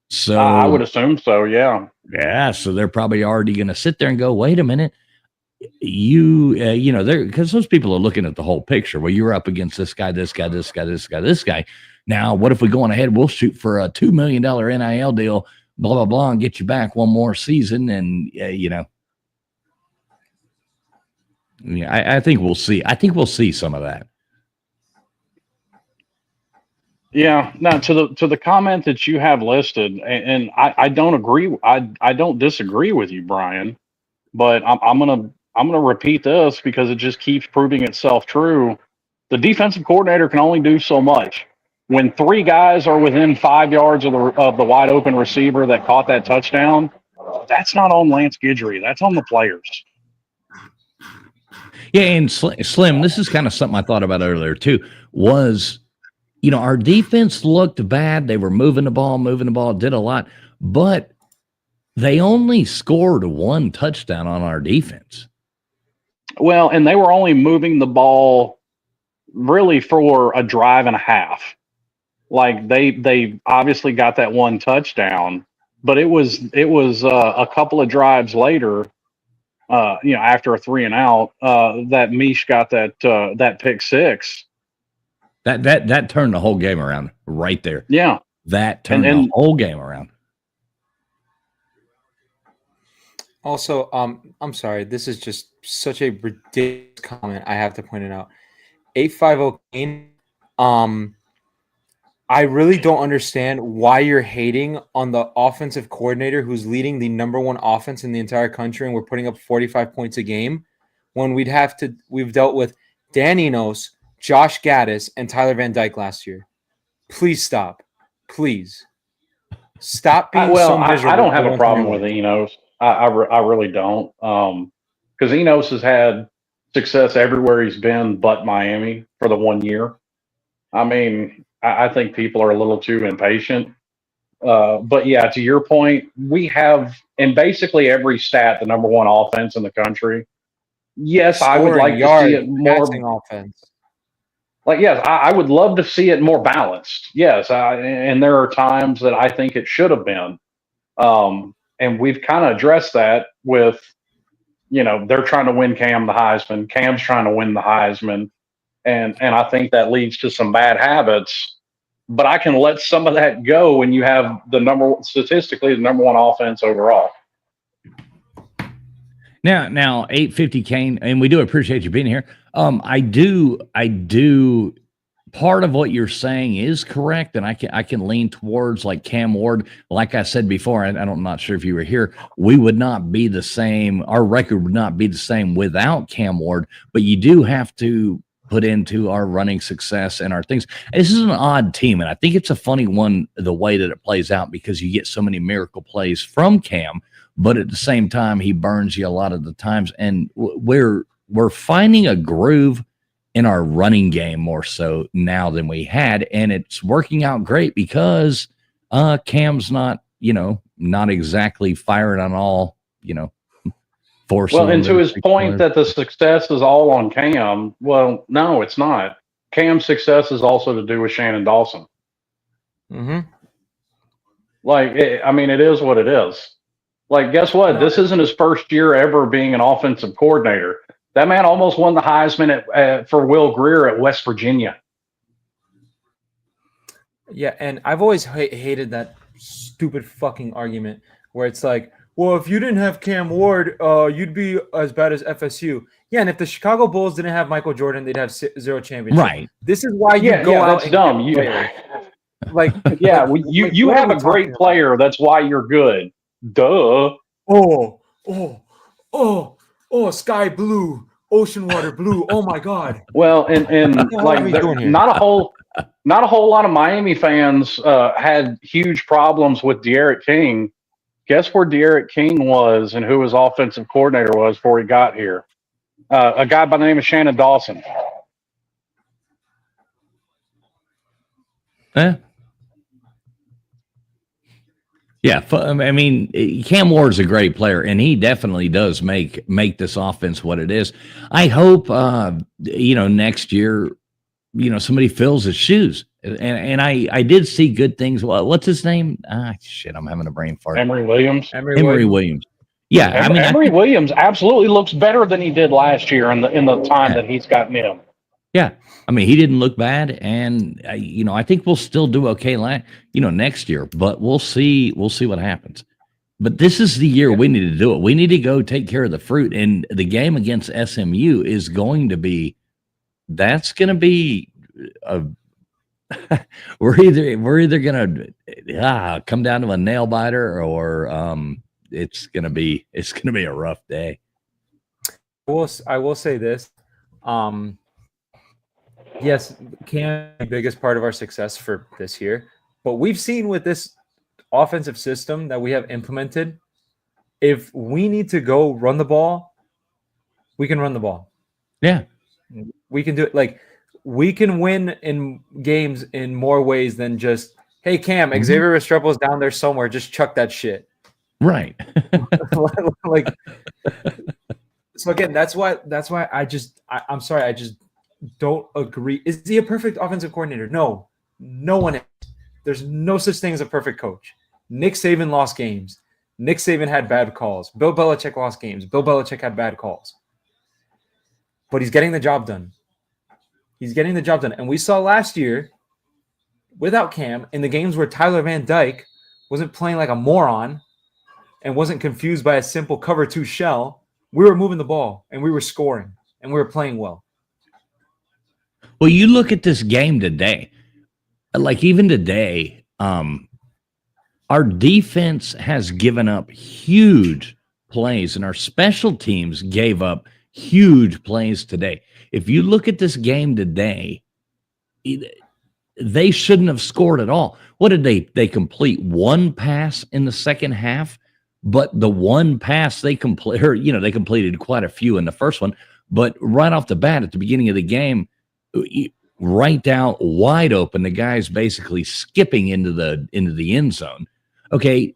So I would assume so. Yeah. Yeah. So they're probably already going to sit there and go, wait a minute, because those people are looking at the whole picture. Well, you're up against this guy, this guy, this guy, this guy, this guy. Now, what if we go on ahead? We'll shoot for a $2 million NIL deal, blah, blah, blah, and get you back one more season. And, I think we'll see. I think we'll see some of that. Yeah. Now to the comment that you have listed, and I don't agree. I don't disagree with you, Brian, but I'm gonna repeat this because it just keeps proving itself true. The defensive coordinator can only do so much. When 3 guys are within 5 yards of the wide open receiver that caught that touchdown, that's not on Lance Guidry. That's on the players. Yeah, and Slim, this is kind of something I thought about earlier too. Was our defense looked bad. They were moving the ball, did a lot, but they only scored 1 touchdown on our defense. Well, and they were only moving the ball really for a drive and a half. Like they obviously got that 1 touchdown, but it was a couple of drives later, after a 3 and out, that Mish got that pick 6. That turned the whole game around right there. Yeah. That turned the whole game around. Also, I'm sorry. This is just such a ridiculous comment. I have to point it out. 850 Kane. I really don't understand why you're hating on the offensive coordinator who's leading the #1 offense in the entire country, and we're putting up 45 points a game when we've dealt with Dan Enos, Josh Gaddis, and Tyler Van Dyke last year. Please stop. Please stop being so miserable. I don't have a problem with Enos. I really don't. Because Enos has had success everywhere he's been but Miami for the 1 year. I think people are a little too impatient. But yeah, to your point, we have in basically every stat the #1 offense in the country. Yes, I would like to see it more offense. Like, yes, I would love to see it more balanced. Yes, and there are times that I think it should have been. And we've kind of addressed that with, they're trying to win Cam the Heisman. Cam's trying to win the Heisman. And I think that leads to some bad habits. But I can let some of that go when you have statistically the #1 offense overall. Now 850 Kane, and we do appreciate you being here. I do. Part of what you're saying is correct, and I can lean towards like Cam Ward. Like I said before, I'm not sure if you were here. We would not be the same. Our record would not be the same without Cam Ward. But you do have to put into our running success and our things. This is an odd team, and I think it's a funny one the way that it plays out because you get so many miracle plays from Cam, but at the same time he burns you a lot of the times, and we're finding a groove in our running game more so now than we had, and it's working out great because Cam's not exactly firing on all four. Well, and to his point that the success is all on Cam, well, no, it's not. Cam's success is also to do with Shannon Dawson. Mm-hmm. It is what it is. Like, guess what? This isn't his first year ever being an offensive coordinator. That man almost won the Heisman for Will Grier at West Virginia. Yeah, and I've always hated that stupid fucking argument where it's like, well, if you didn't have Cam Ward, you'd be as bad as FSU. Yeah, and if the Chicago Bulls didn't have Michael Jordan, they'd have 0 championships. Right. This is why you go out. That's dumb. You have a great player. That's why you're good. Duh. Sky blue, ocean water blue. Oh my God. Well, and not a whole lot of Miami fans had huge problems with De'Aaron King. Guess where De'Aaron King was and who his offensive coordinator was before he got here? A guy by the name of Shannon Dawson. Yeah, I mean, Cam Ward's a great player, and he definitely does make this offense what it is. I hope, next year, somebody fills his shoes. And I did see good things. Well, what's his name? I'm having a brain fart. Emory Williams. Emory Williams. Yeah, Emory Williams absolutely looks better than he did last year in the time that he's gotten in. Yeah, I mean, he didn't look bad, and I think we'll still do okay, next year. But we'll see what happens. But this is the year we need to do it. We need to go take care of the fruit, and the game against SMU is going to be. That's going to be a. we're either gonna come down to a nail biter or it's gonna be a rough day. I will say this. Yes, Cam the biggest part of our success for this year, but we've seen with this offensive system that we have implemented, if we need to go run the ball, we can run the ball. Yeah, we can do it. Like, we can win in games in more ways than just, hey, Cam, Xavier Restrepo's down there somewhere. Just chuck that shit. Right. So again, that's why I'm sorry. I just don't agree. Is he a perfect offensive coordinator? No, no one is. There's no such thing as a perfect coach. Nick Saban lost games. Nick Saban had bad calls. Bill Belichick lost games. Bill Belichick had bad calls. But he's getting the job done. And we saw last year, without Cam, in the games where Tyler Van Dyke wasn't playing like a moron and wasn't confused by a simple cover 2 shell, we were moving the ball and we were scoring and we were playing well. Well, you look at this game today, like even today, our defense has given up huge plays and our special teams gave up huge plays today. If you look at this game today, they shouldn't have scored at all. What did they complete? One pass in the second half, but the one pass they completed quite a few in the first one, but right off the bat at the beginning of the game, right down wide open, the guy's basically skipping into the end zone. Okay.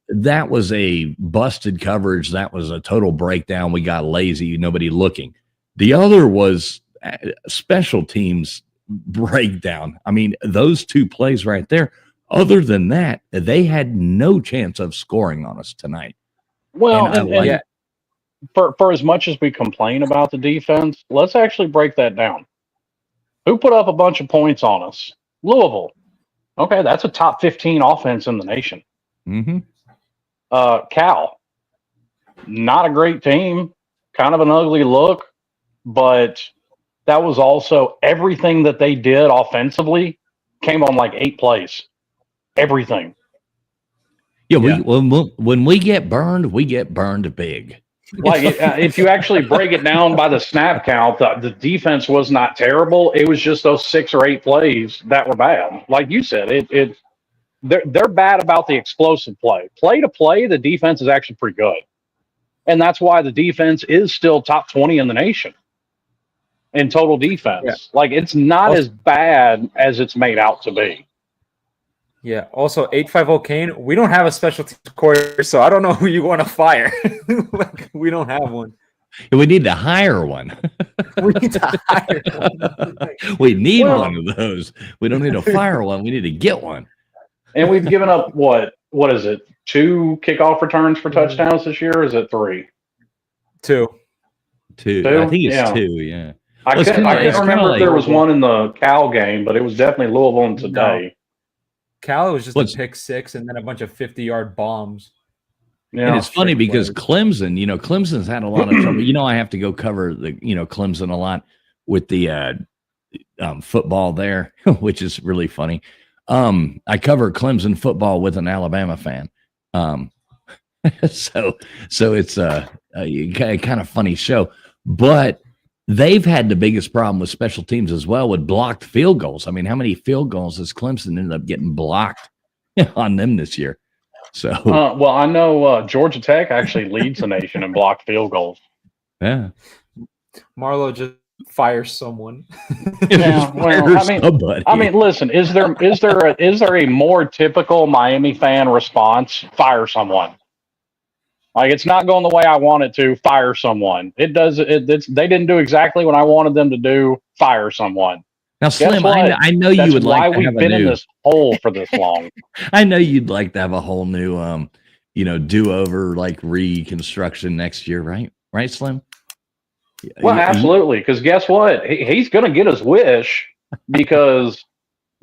That was a busted coverage. That was a total breakdown. We got lazy, nobody looking. The other was special teams breakdown. I mean, those two plays right there. Other than that, they had no chance of scoring on us tonight. Well, and for as much as we complain about the defense, let's actually break that down. Who put up a bunch of points on us? Louisville. Okay, that's a top 15 offense in the nation. Cal, not a great team, kind of an ugly look, but that was also everything that they did offensively came on like 8 plays. Everything. Yeah, when we get burned big. Like if you actually break it down by the snap count, the defense was not terrible. It was just those 6 or 8 plays that were bad. Like you said, they're bad about the explosive play. Play to play, the defense is actually pretty good, and that's why the defense is still top 20 in the nation in total defense. Yeah. Like it's not as bad as it's made out to be. Yeah. Also, 850 Kane. We don't have a special teams coordinator, so I don't know who you want to fire. Like, we don't have one. We need to hire one. We need to hire one. We need one of those. We don't need to fire one. We need to get one. And we've given up what is it? 2 kickoff returns for touchdowns this year? Or is it 3? 2. I think it's 2. Yeah. I can't remember if there was one in the Cal game, but it was definitely Louisville and today. No. Cal was just a pick 6 and then a bunch of 50-yard bombs. Yeah, and it's funny because Clemson, Clemson's had a lot of trouble. I have to go cover the, Clemson a lot with the football there, which is really funny. I cover Clemson football with an Alabama fan. So it's a kind of funny show, but they've had the biggest problem with special teams as well with blocked field goals. I mean, how many field goals has Clemson ended up getting blocked on them this year? So, well, I know Georgia Tech actually leads the nation in blocked field goals. Yeah, Marlo just fires someone. Yeah, well, I mean, listen, is there a more typical Miami fan response? Fire someone. Like, it's not going the way I want it to. Fire someone. They didn't do exactly what I wanted them to do. Fire someone. Now, Slim, I know you would like to have a new. That's why we've been in this hole for this long. I know you'd like to have a whole new, do-over, like reconstruction next year, right? Right, Slim? Well, absolutely. Because guess what? He's going to get his wish because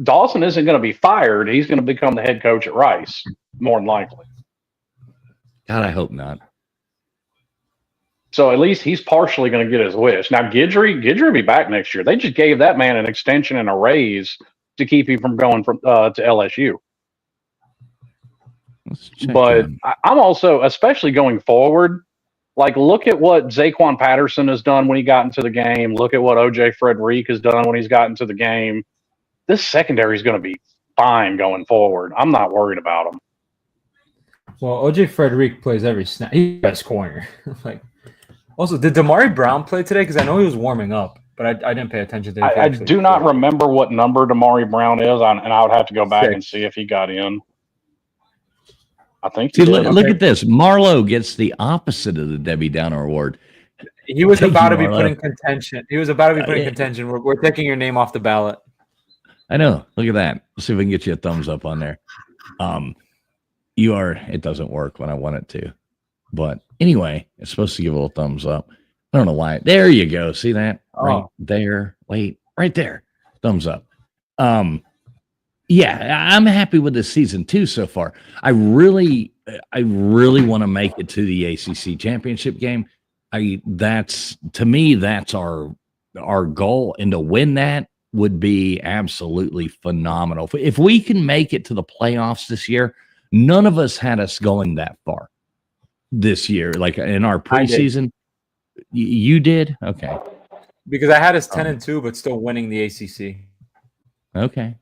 Dawson isn't going to be fired. He's going to become the head coach at Rice, more than likely. God, I hope not. So at least he's partially going to get his wish. Now, Guidry will be back next year. They just gave that man an extension and a raise to keep him from going to LSU. But I'm also, especially going forward, like, look at what Zaquan Patterson has done when he got into the game. Look at what O.J. Frederick has done when he's gotten into the game. This secondary is going to be fine going forward. I'm not worried about him. Well, O.J. Frederick plays every snap. He's the best corner. Also, did Damari Brown play today? Because I know he was warming up, but I didn't pay attention to it. I do not remember what number Damari Brown is, and I would have to go back and see if he got in. I think. Look at this. Marlo gets the opposite of the Debbie Downer Award. He was about to be put in contention. We're taking your name off the ballot. I know. Look at that. Let's see if we can get you a thumbs up on there. It doesn't work when I want it to. But anyway, it's supposed to give a little thumbs up. I don't know why. There you go. See that? Right there. Wait, right there. Thumbs up. Yeah, I'm happy with this season too so far. I really want to make it to the ACC championship game. That's our goal, and to win that would be absolutely phenomenal. If we can make it to the playoffs this year, none of us had us going that far this year. Like in our preseason, you did? Okay. Because I had us 10-2, but still winning the ACC. Okay.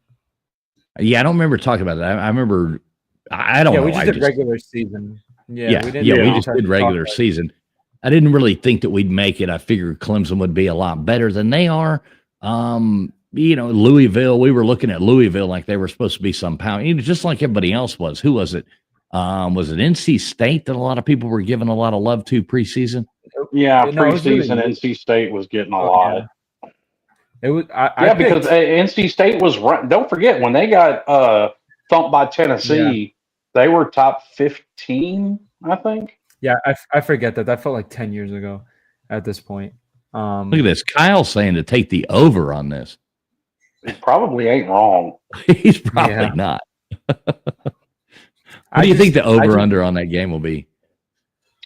Yeah, I don't remember talking about that. I remember. I don't know. We just did regular season. We just did regular season. I didn't really think that we'd make it. I figured Clemson would be a lot better than they are. Louisville. We were looking at Louisville like they were supposed to be some power, just like everybody else was. Who was it? Was it NC State that a lot of people were giving a lot of love to preseason? Yeah, preseason NC State was getting a lot. Yeah. It was because NC State was. Don't forget when they got thumped by Tennessee, they were top 15, I think. Yeah, I forget that. That felt like 10 years ago at this point. Look at this. Kyle saying to take the over on this. It probably ain't wrong. He's probably not. What do you think the over-under on that game will be?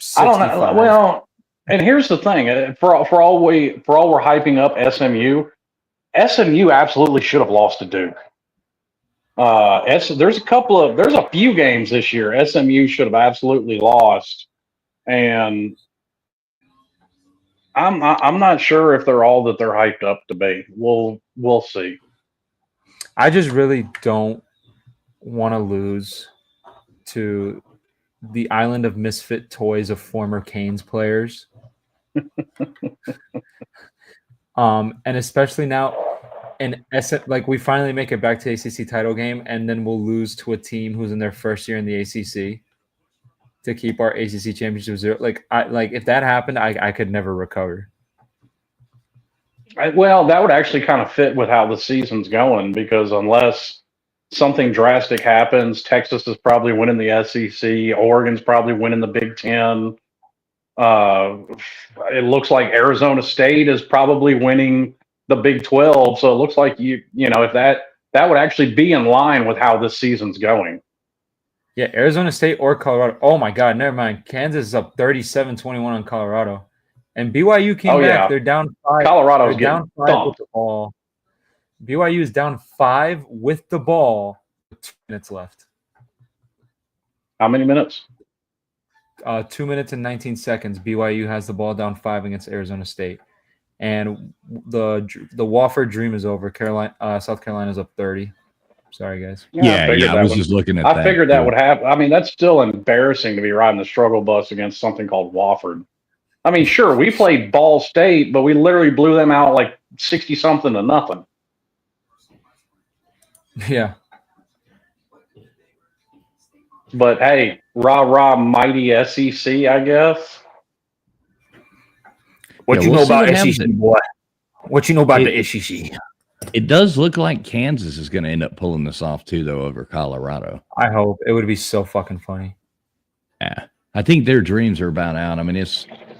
65. I don't know. Well, and here's the thing. For all we're hyping up SMU absolutely should have lost to Duke. There's a few games this year SMU should have absolutely lost, and I'm not sure if they're all that they're hyped up to be. We'll see. I just really don't want to lose to the island of misfit toys of former Canes players. And especially now, like we finally make it back to the ACC title game, and then we'll lose to a team who's in their first year in the ACC to keep our ACC championship 0. Like if that happened, I could never recover. Well, that would actually kind of fit with how the season's going, because unless something drastic happens, Texas is probably winning the SEC, Oregon's probably winning the Big Ten. It looks like Arizona State is probably winning the Big 12. So it looks like you know, if that would actually be in line with how this season's going. Yeah, Arizona State or Colorado. Oh my God, never mind. Kansas is up 37-21 on Colorado. And BYU came back. Yeah. They're down 5. Colorado's down 5 with the ball. BYU is down 5 with the ball with 2 minutes left. How many minutes? 2 minutes and 19 seconds. BYU has the ball down 5 against Arizona State. And the Wofford dream is over. South Carolina's up 30. Sorry, guys. Yeah, I was just looking at that. I figured that would happen. I mean, that's still embarrassing to be riding the struggle bus against something called Wofford. I mean, sure, we played Ball State, but we literally blew them out like 60-something to nothing. Yeah. But hey, rah, mighty SEC, I guess. What you know about SEC, boy? What you know about the SEC? It does look like Kansas is going to end up pulling this off too, though, over Colorado. I hope. It would be so fucking funny. Yeah. I think their dreams are about out. I mean,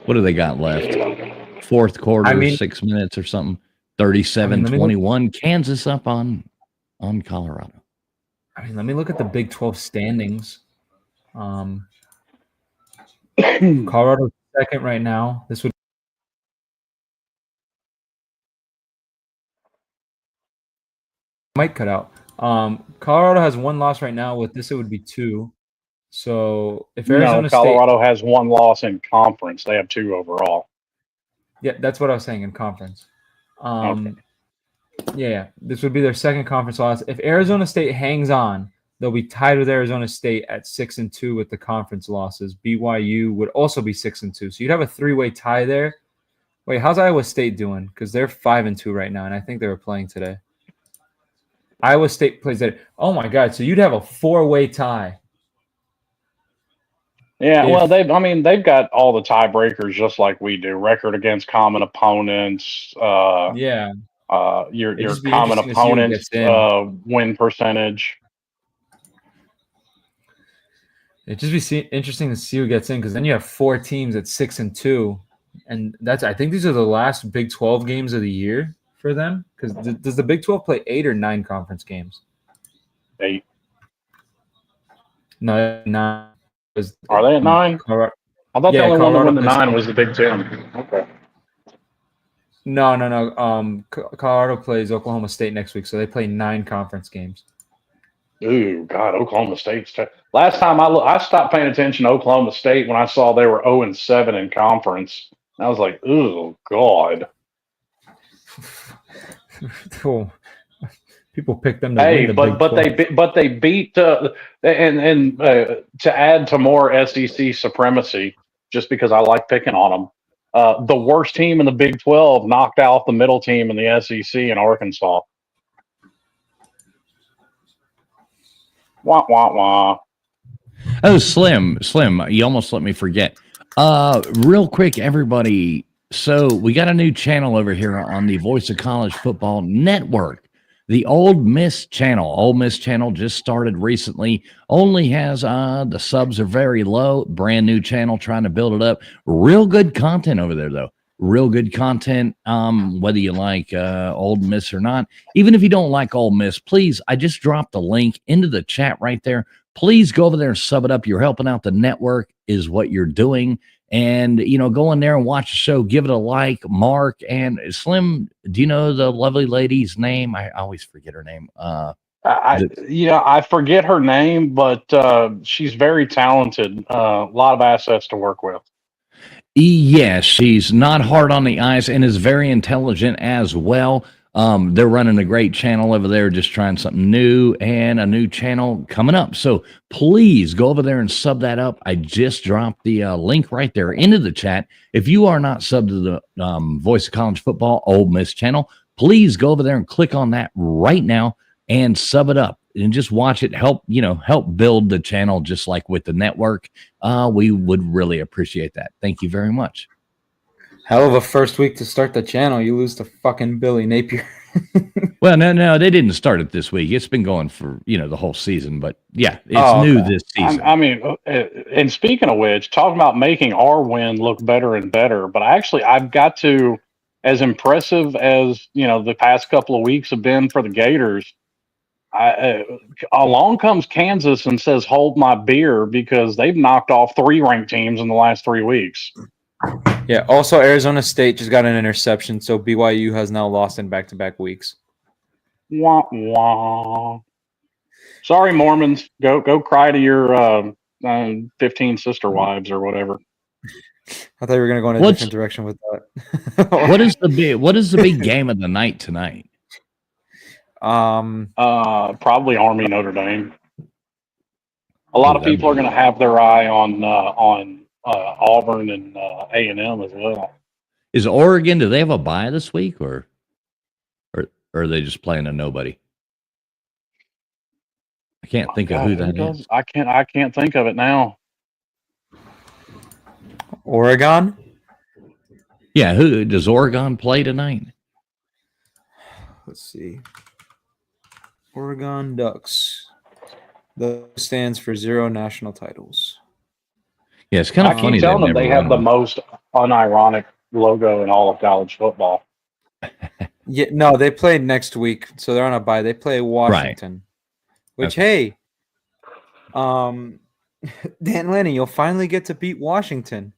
what do they got left? Fourth quarter, 6 minutes or something. 37-21. Kansas up on Colorado. I mean, let me look at the Big 12 standings. Colorado's second right now. This would might cut out. Colorado has 1 loss right now. With this, it would be 2. So if Arizona Colorado has 1 loss in conference, they have 2 overall. Yeah, that's what I was saying in conference. Okay. Yeah, this would be their second conference loss. If Arizona State hangs on, they'll be tied with Arizona State at 6-2 with the conference losses. BYU would also be 6-2, so you'd have a 3-way tie there. Wait, how's Iowa State doing? Because they're 5-2 right now, and I think they were playing today. Iowa State plays that. Oh my God! So you'd have a 4-way tie. Yeah, well, they've got all the tiebreakers just like we do. Record against common opponents. Yeah. Your common opponent's win percentage. It'd just be interesting to see who gets in, because then you have 4 teams at 6-2, and I think these are the last Big 12 games of the year for them. Because does the Big 12 play 8 or 9 conference games? 8. No, 9. Are they at 9? I thought the only one that won the 9 was the Big 10. Okay. No. Colorado plays Oklahoma State next week, so they play 9 conference games. Ooh, God, Oklahoma State's last time I stopped paying attention to Oklahoma State when I saw they were 0-7 in conference. I was like, ooh, God. People pick them to win the Big 12. but they beat and to add to more SEC supremacy, just because I like picking on them. The worst team in the Big 12 knocked out the middle team in the SEC in Arkansas. Wah, wah, wah. Oh, Slim, you almost let me forget. Real quick, everybody. So we got a new channel over here on the Voice of College Football Network. The Ole Miss channel. Ole Miss channel just started recently. Only has the subs are very low. Brand new channel, trying to build it up. Real good content over there, though. Real good content. Whether you like Ole Miss or not. Even if you don't like Ole Miss, please, I just dropped the link into the chat right there. Please go over there and sub it up. You're helping out the network is what you're doing. And, go in there and watch the show. Give it a like. Mark and Slim, do you know the lovely lady's name? I always forget her name. I forget her name, but she's very talented. A lot of assets to work with. Yes, she's not hard on the eyes and is very intelligent as well. They're running a great channel over there, just trying something new and a new channel coming up. So please go over there and sub that up. I just dropped the link right there into the chat. If you are not subbed to the Voice of College Football Ole Miss channel, please go over there and click on that right now and sub it up and just watch it. Help build the channel, just like with the network. We would really appreciate that. Thank you very much. Hell of a first week to start the channel. You lose to fucking Billy Napier. Well, no, they didn't start it this week. It's been going for, the whole season, but yeah, it's new this season. I mean, and speaking of which, talking about making our win look better and better, but I've got to, as impressive as, the past couple of weeks have been for the Gators, along comes Kansas and says, hold my beer, because they've knocked off 3 ranked teams in the last 3 weeks. Yeah, also Arizona State just got an interception, so BYU has now lost in back-to-back weeks. Wah, wah. Sorry, Mormons. Go cry to your 15 sister wives or whatever. I thought you were going to go in a different direction with that. What is the big game of the night tonight? Probably Army Notre Dame. A lot of people are going to have their eye on Auburn and A&M as well. Is Oregon? Do they have a bye this week, or are they just playing a nobody? I can't think of who that is. I can't think of it now. Oregon? Yeah, who does Oregon play tonight? Let's see. Oregon Ducks. That stands for 0 national titles. Yeah, it's kind of funny. I keep telling them they have the most unironic logo in all of college football. Yeah, no, they play next week, so they're on a bye. They play Washington, which hey, Dan Lanning, you'll finally get to beat Washington.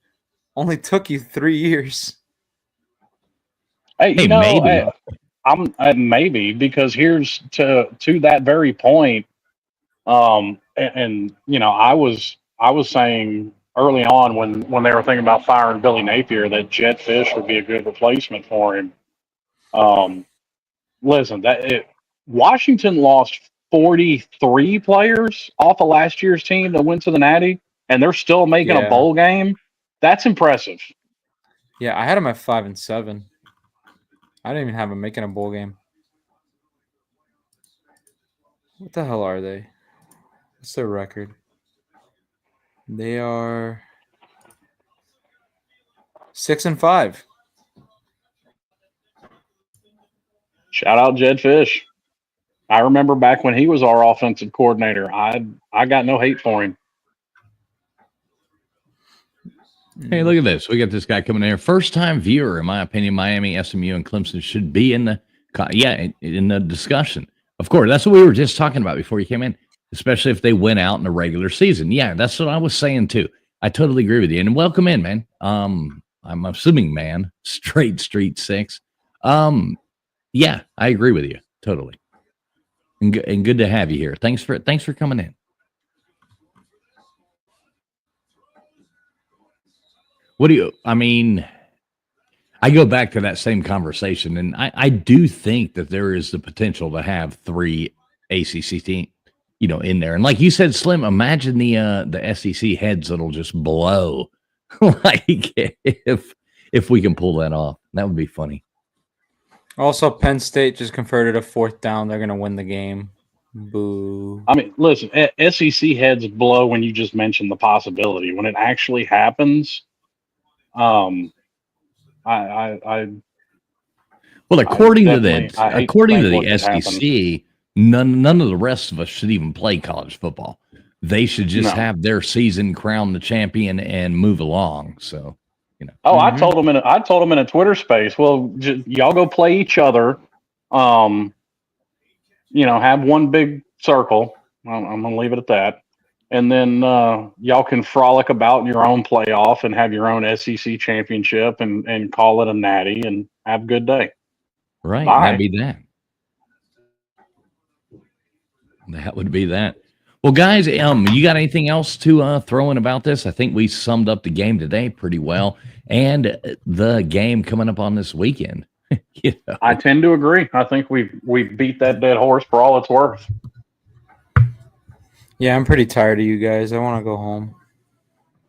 Only took you 3 years. Hey, maybe. I'm maybe, because here's to that very point. And I was saying early on when they were thinking about firing Billy Napier that Jed Fish would be a good replacement for him. Listen, Washington lost 43 players off of last year's team that went to the Natty, and they're still making a bowl game. That's impressive. Yeah, I had them at 5-7. I didn't even have them making a bowl game. What the hell are they? What's their record? They are 6-5. Shout out Jed Fish. I remember back when he was our offensive coordinator. I got no hate for him. Hey, look at this. We got this guy coming in here. First-time viewer, in my opinion. Miami, SMU, and Clemson should be in the discussion. Of course, that's what we were just talking about before you came in, especially if they went out in the regular season. Yeah, that's what I was saying, too. I totally agree with you. And welcome in, man. I'm assuming, man, Straight Street 6. Yeah, I agree with you. Totally. And good to have you here. Thanks for coming in. I go back to that same conversation, and I do think that there is the potential to have 3 ACC teams, in there. And like you said, Slim, imagine the SEC heads that'll just blow. Like if we can pull that off, that would be funny. Also, Penn State just converted a 4th down. They're going to win the game. Boo. I mean, listen, SEC heads blow when you just mentioned the possibility. When it actually happens, well, according to the SEC, none of the rest of us should even play college football. They should just have their season, crown the champion, and move along. So, Oh, I told them in a Twitter space. Well, y'all go play each other. Have one big circle. I'm gonna leave it at that. And then y'all can frolic about in your own playoff and have your own SEC championship and call it a natty and have a good day. Right. That'd be that. That would be that. Well, guys, you got anything else to throw in about this? I think we summed up the game today pretty well, and the game coming up on this weekend. You know? I tend to agree. I think we beat that dead horse for all it's worth. Yeah, I'm pretty tired of you guys. I want to go home.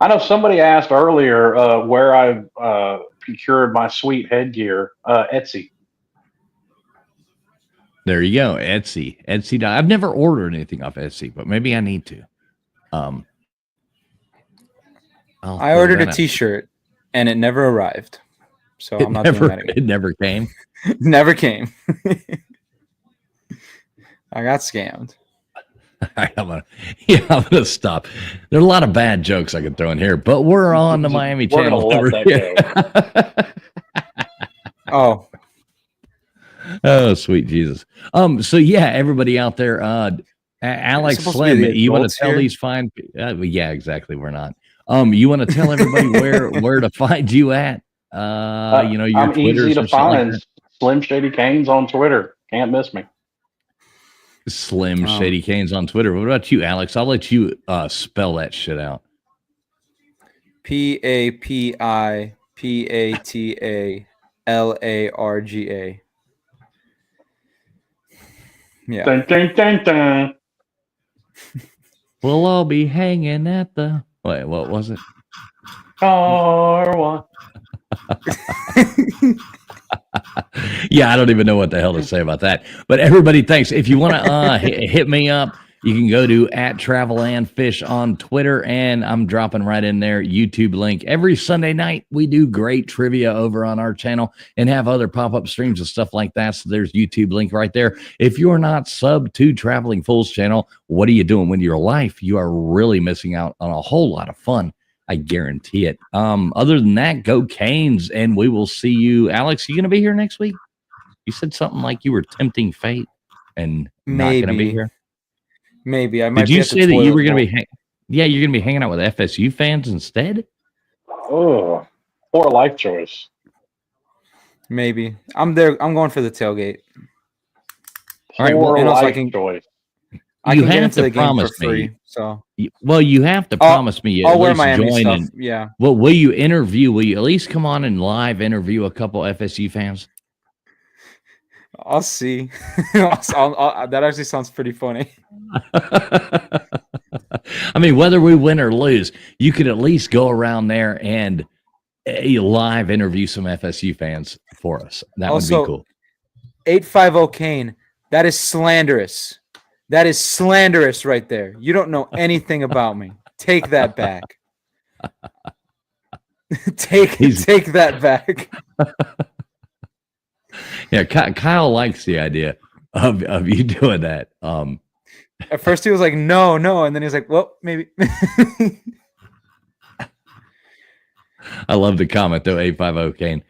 I know somebody asked earlier where I procured my sweet headgear. Etsy. There you go, Etsy. Etsy. I've never ordered anything off Etsy, but maybe I need to. I ordered a T-shirt, and it never arrived. So I'm not doing that again. It never came. Never came. I got scammed. I'm gonna stop. There's a lot of bad jokes I could throw in here, but we're on the Miami channel. Oh, sweet Jesus. So yeah, everybody out there, Alex Slim, you want to tell these fine? Yeah, exactly. We're not. You want to tell everybody where to find you at? Your I'm Twitter easy to find. Like Slim Shady Canes on Twitter. Can't miss me. Slim Shady Canes on Twitter. What about you, Alex? I'll let you spell that shit out. PAPIPATALARGA. Yeah. Dun, dun, dun, dun. We'll all be hanging at the. Wait, what was it? Car one. Yeah, I don't even know what the hell to say about that. But everybody, thanks. If you want to hit me up, you can go to @TravelandFish on Twitter, and I'm dropping right in there YouTube link. Every Sunday night, we do great trivia over on our channel and have other pop-up streams and stuff like that. So there's YouTube link right there. If you're not sub to Traveling Fools channel, what are you doing with your life? You are really missing out on a whole lot of fun. I guarantee it. Other than that, go Canes, and we will see you. Alex, you going to be here next week? You said something like you were tempting fate and not going to be here. Maybe I might. Did you say that you were going to be? You're going to be hanging out with FSU fans instead. Oh, poor life choice. Maybe I'm there. I'm going for the tailgate. All right. Well, and also I can choice. You have to promise me. So well, you have to promise me. I'll wear Miami stuff. Yeah. Well, will you interview? Will you at least come on and live interview a couple FSU fans? I'll see. That actually sounds pretty funny. I mean, whether we win or lose, you could at least go around there and live interview some FSU fans for us. That would be cool. 850 Kane. That is slanderous. That is slanderous right there. You don't know anything about me. Take that back. Take that back. Yeah, Kyle likes the idea of you doing that. At first he was like, no, and then he was like, well, maybe. I love the comment though, 850 Kane.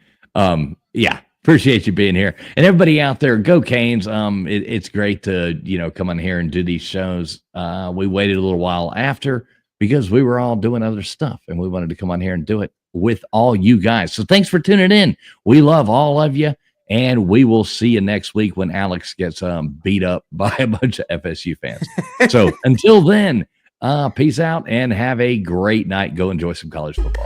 Yeah, appreciate you being here. And everybody out there, go Canes. It's great to come on here and do these shows. We waited a little while after because we were all doing other stuff and we wanted to come on here and do it with all you guys. So thanks for tuning in. We love all of you. And we will see you next week when Alex gets beat up by a bunch of FSU fans. So until then, peace out and have a great night. Go enjoy some college football.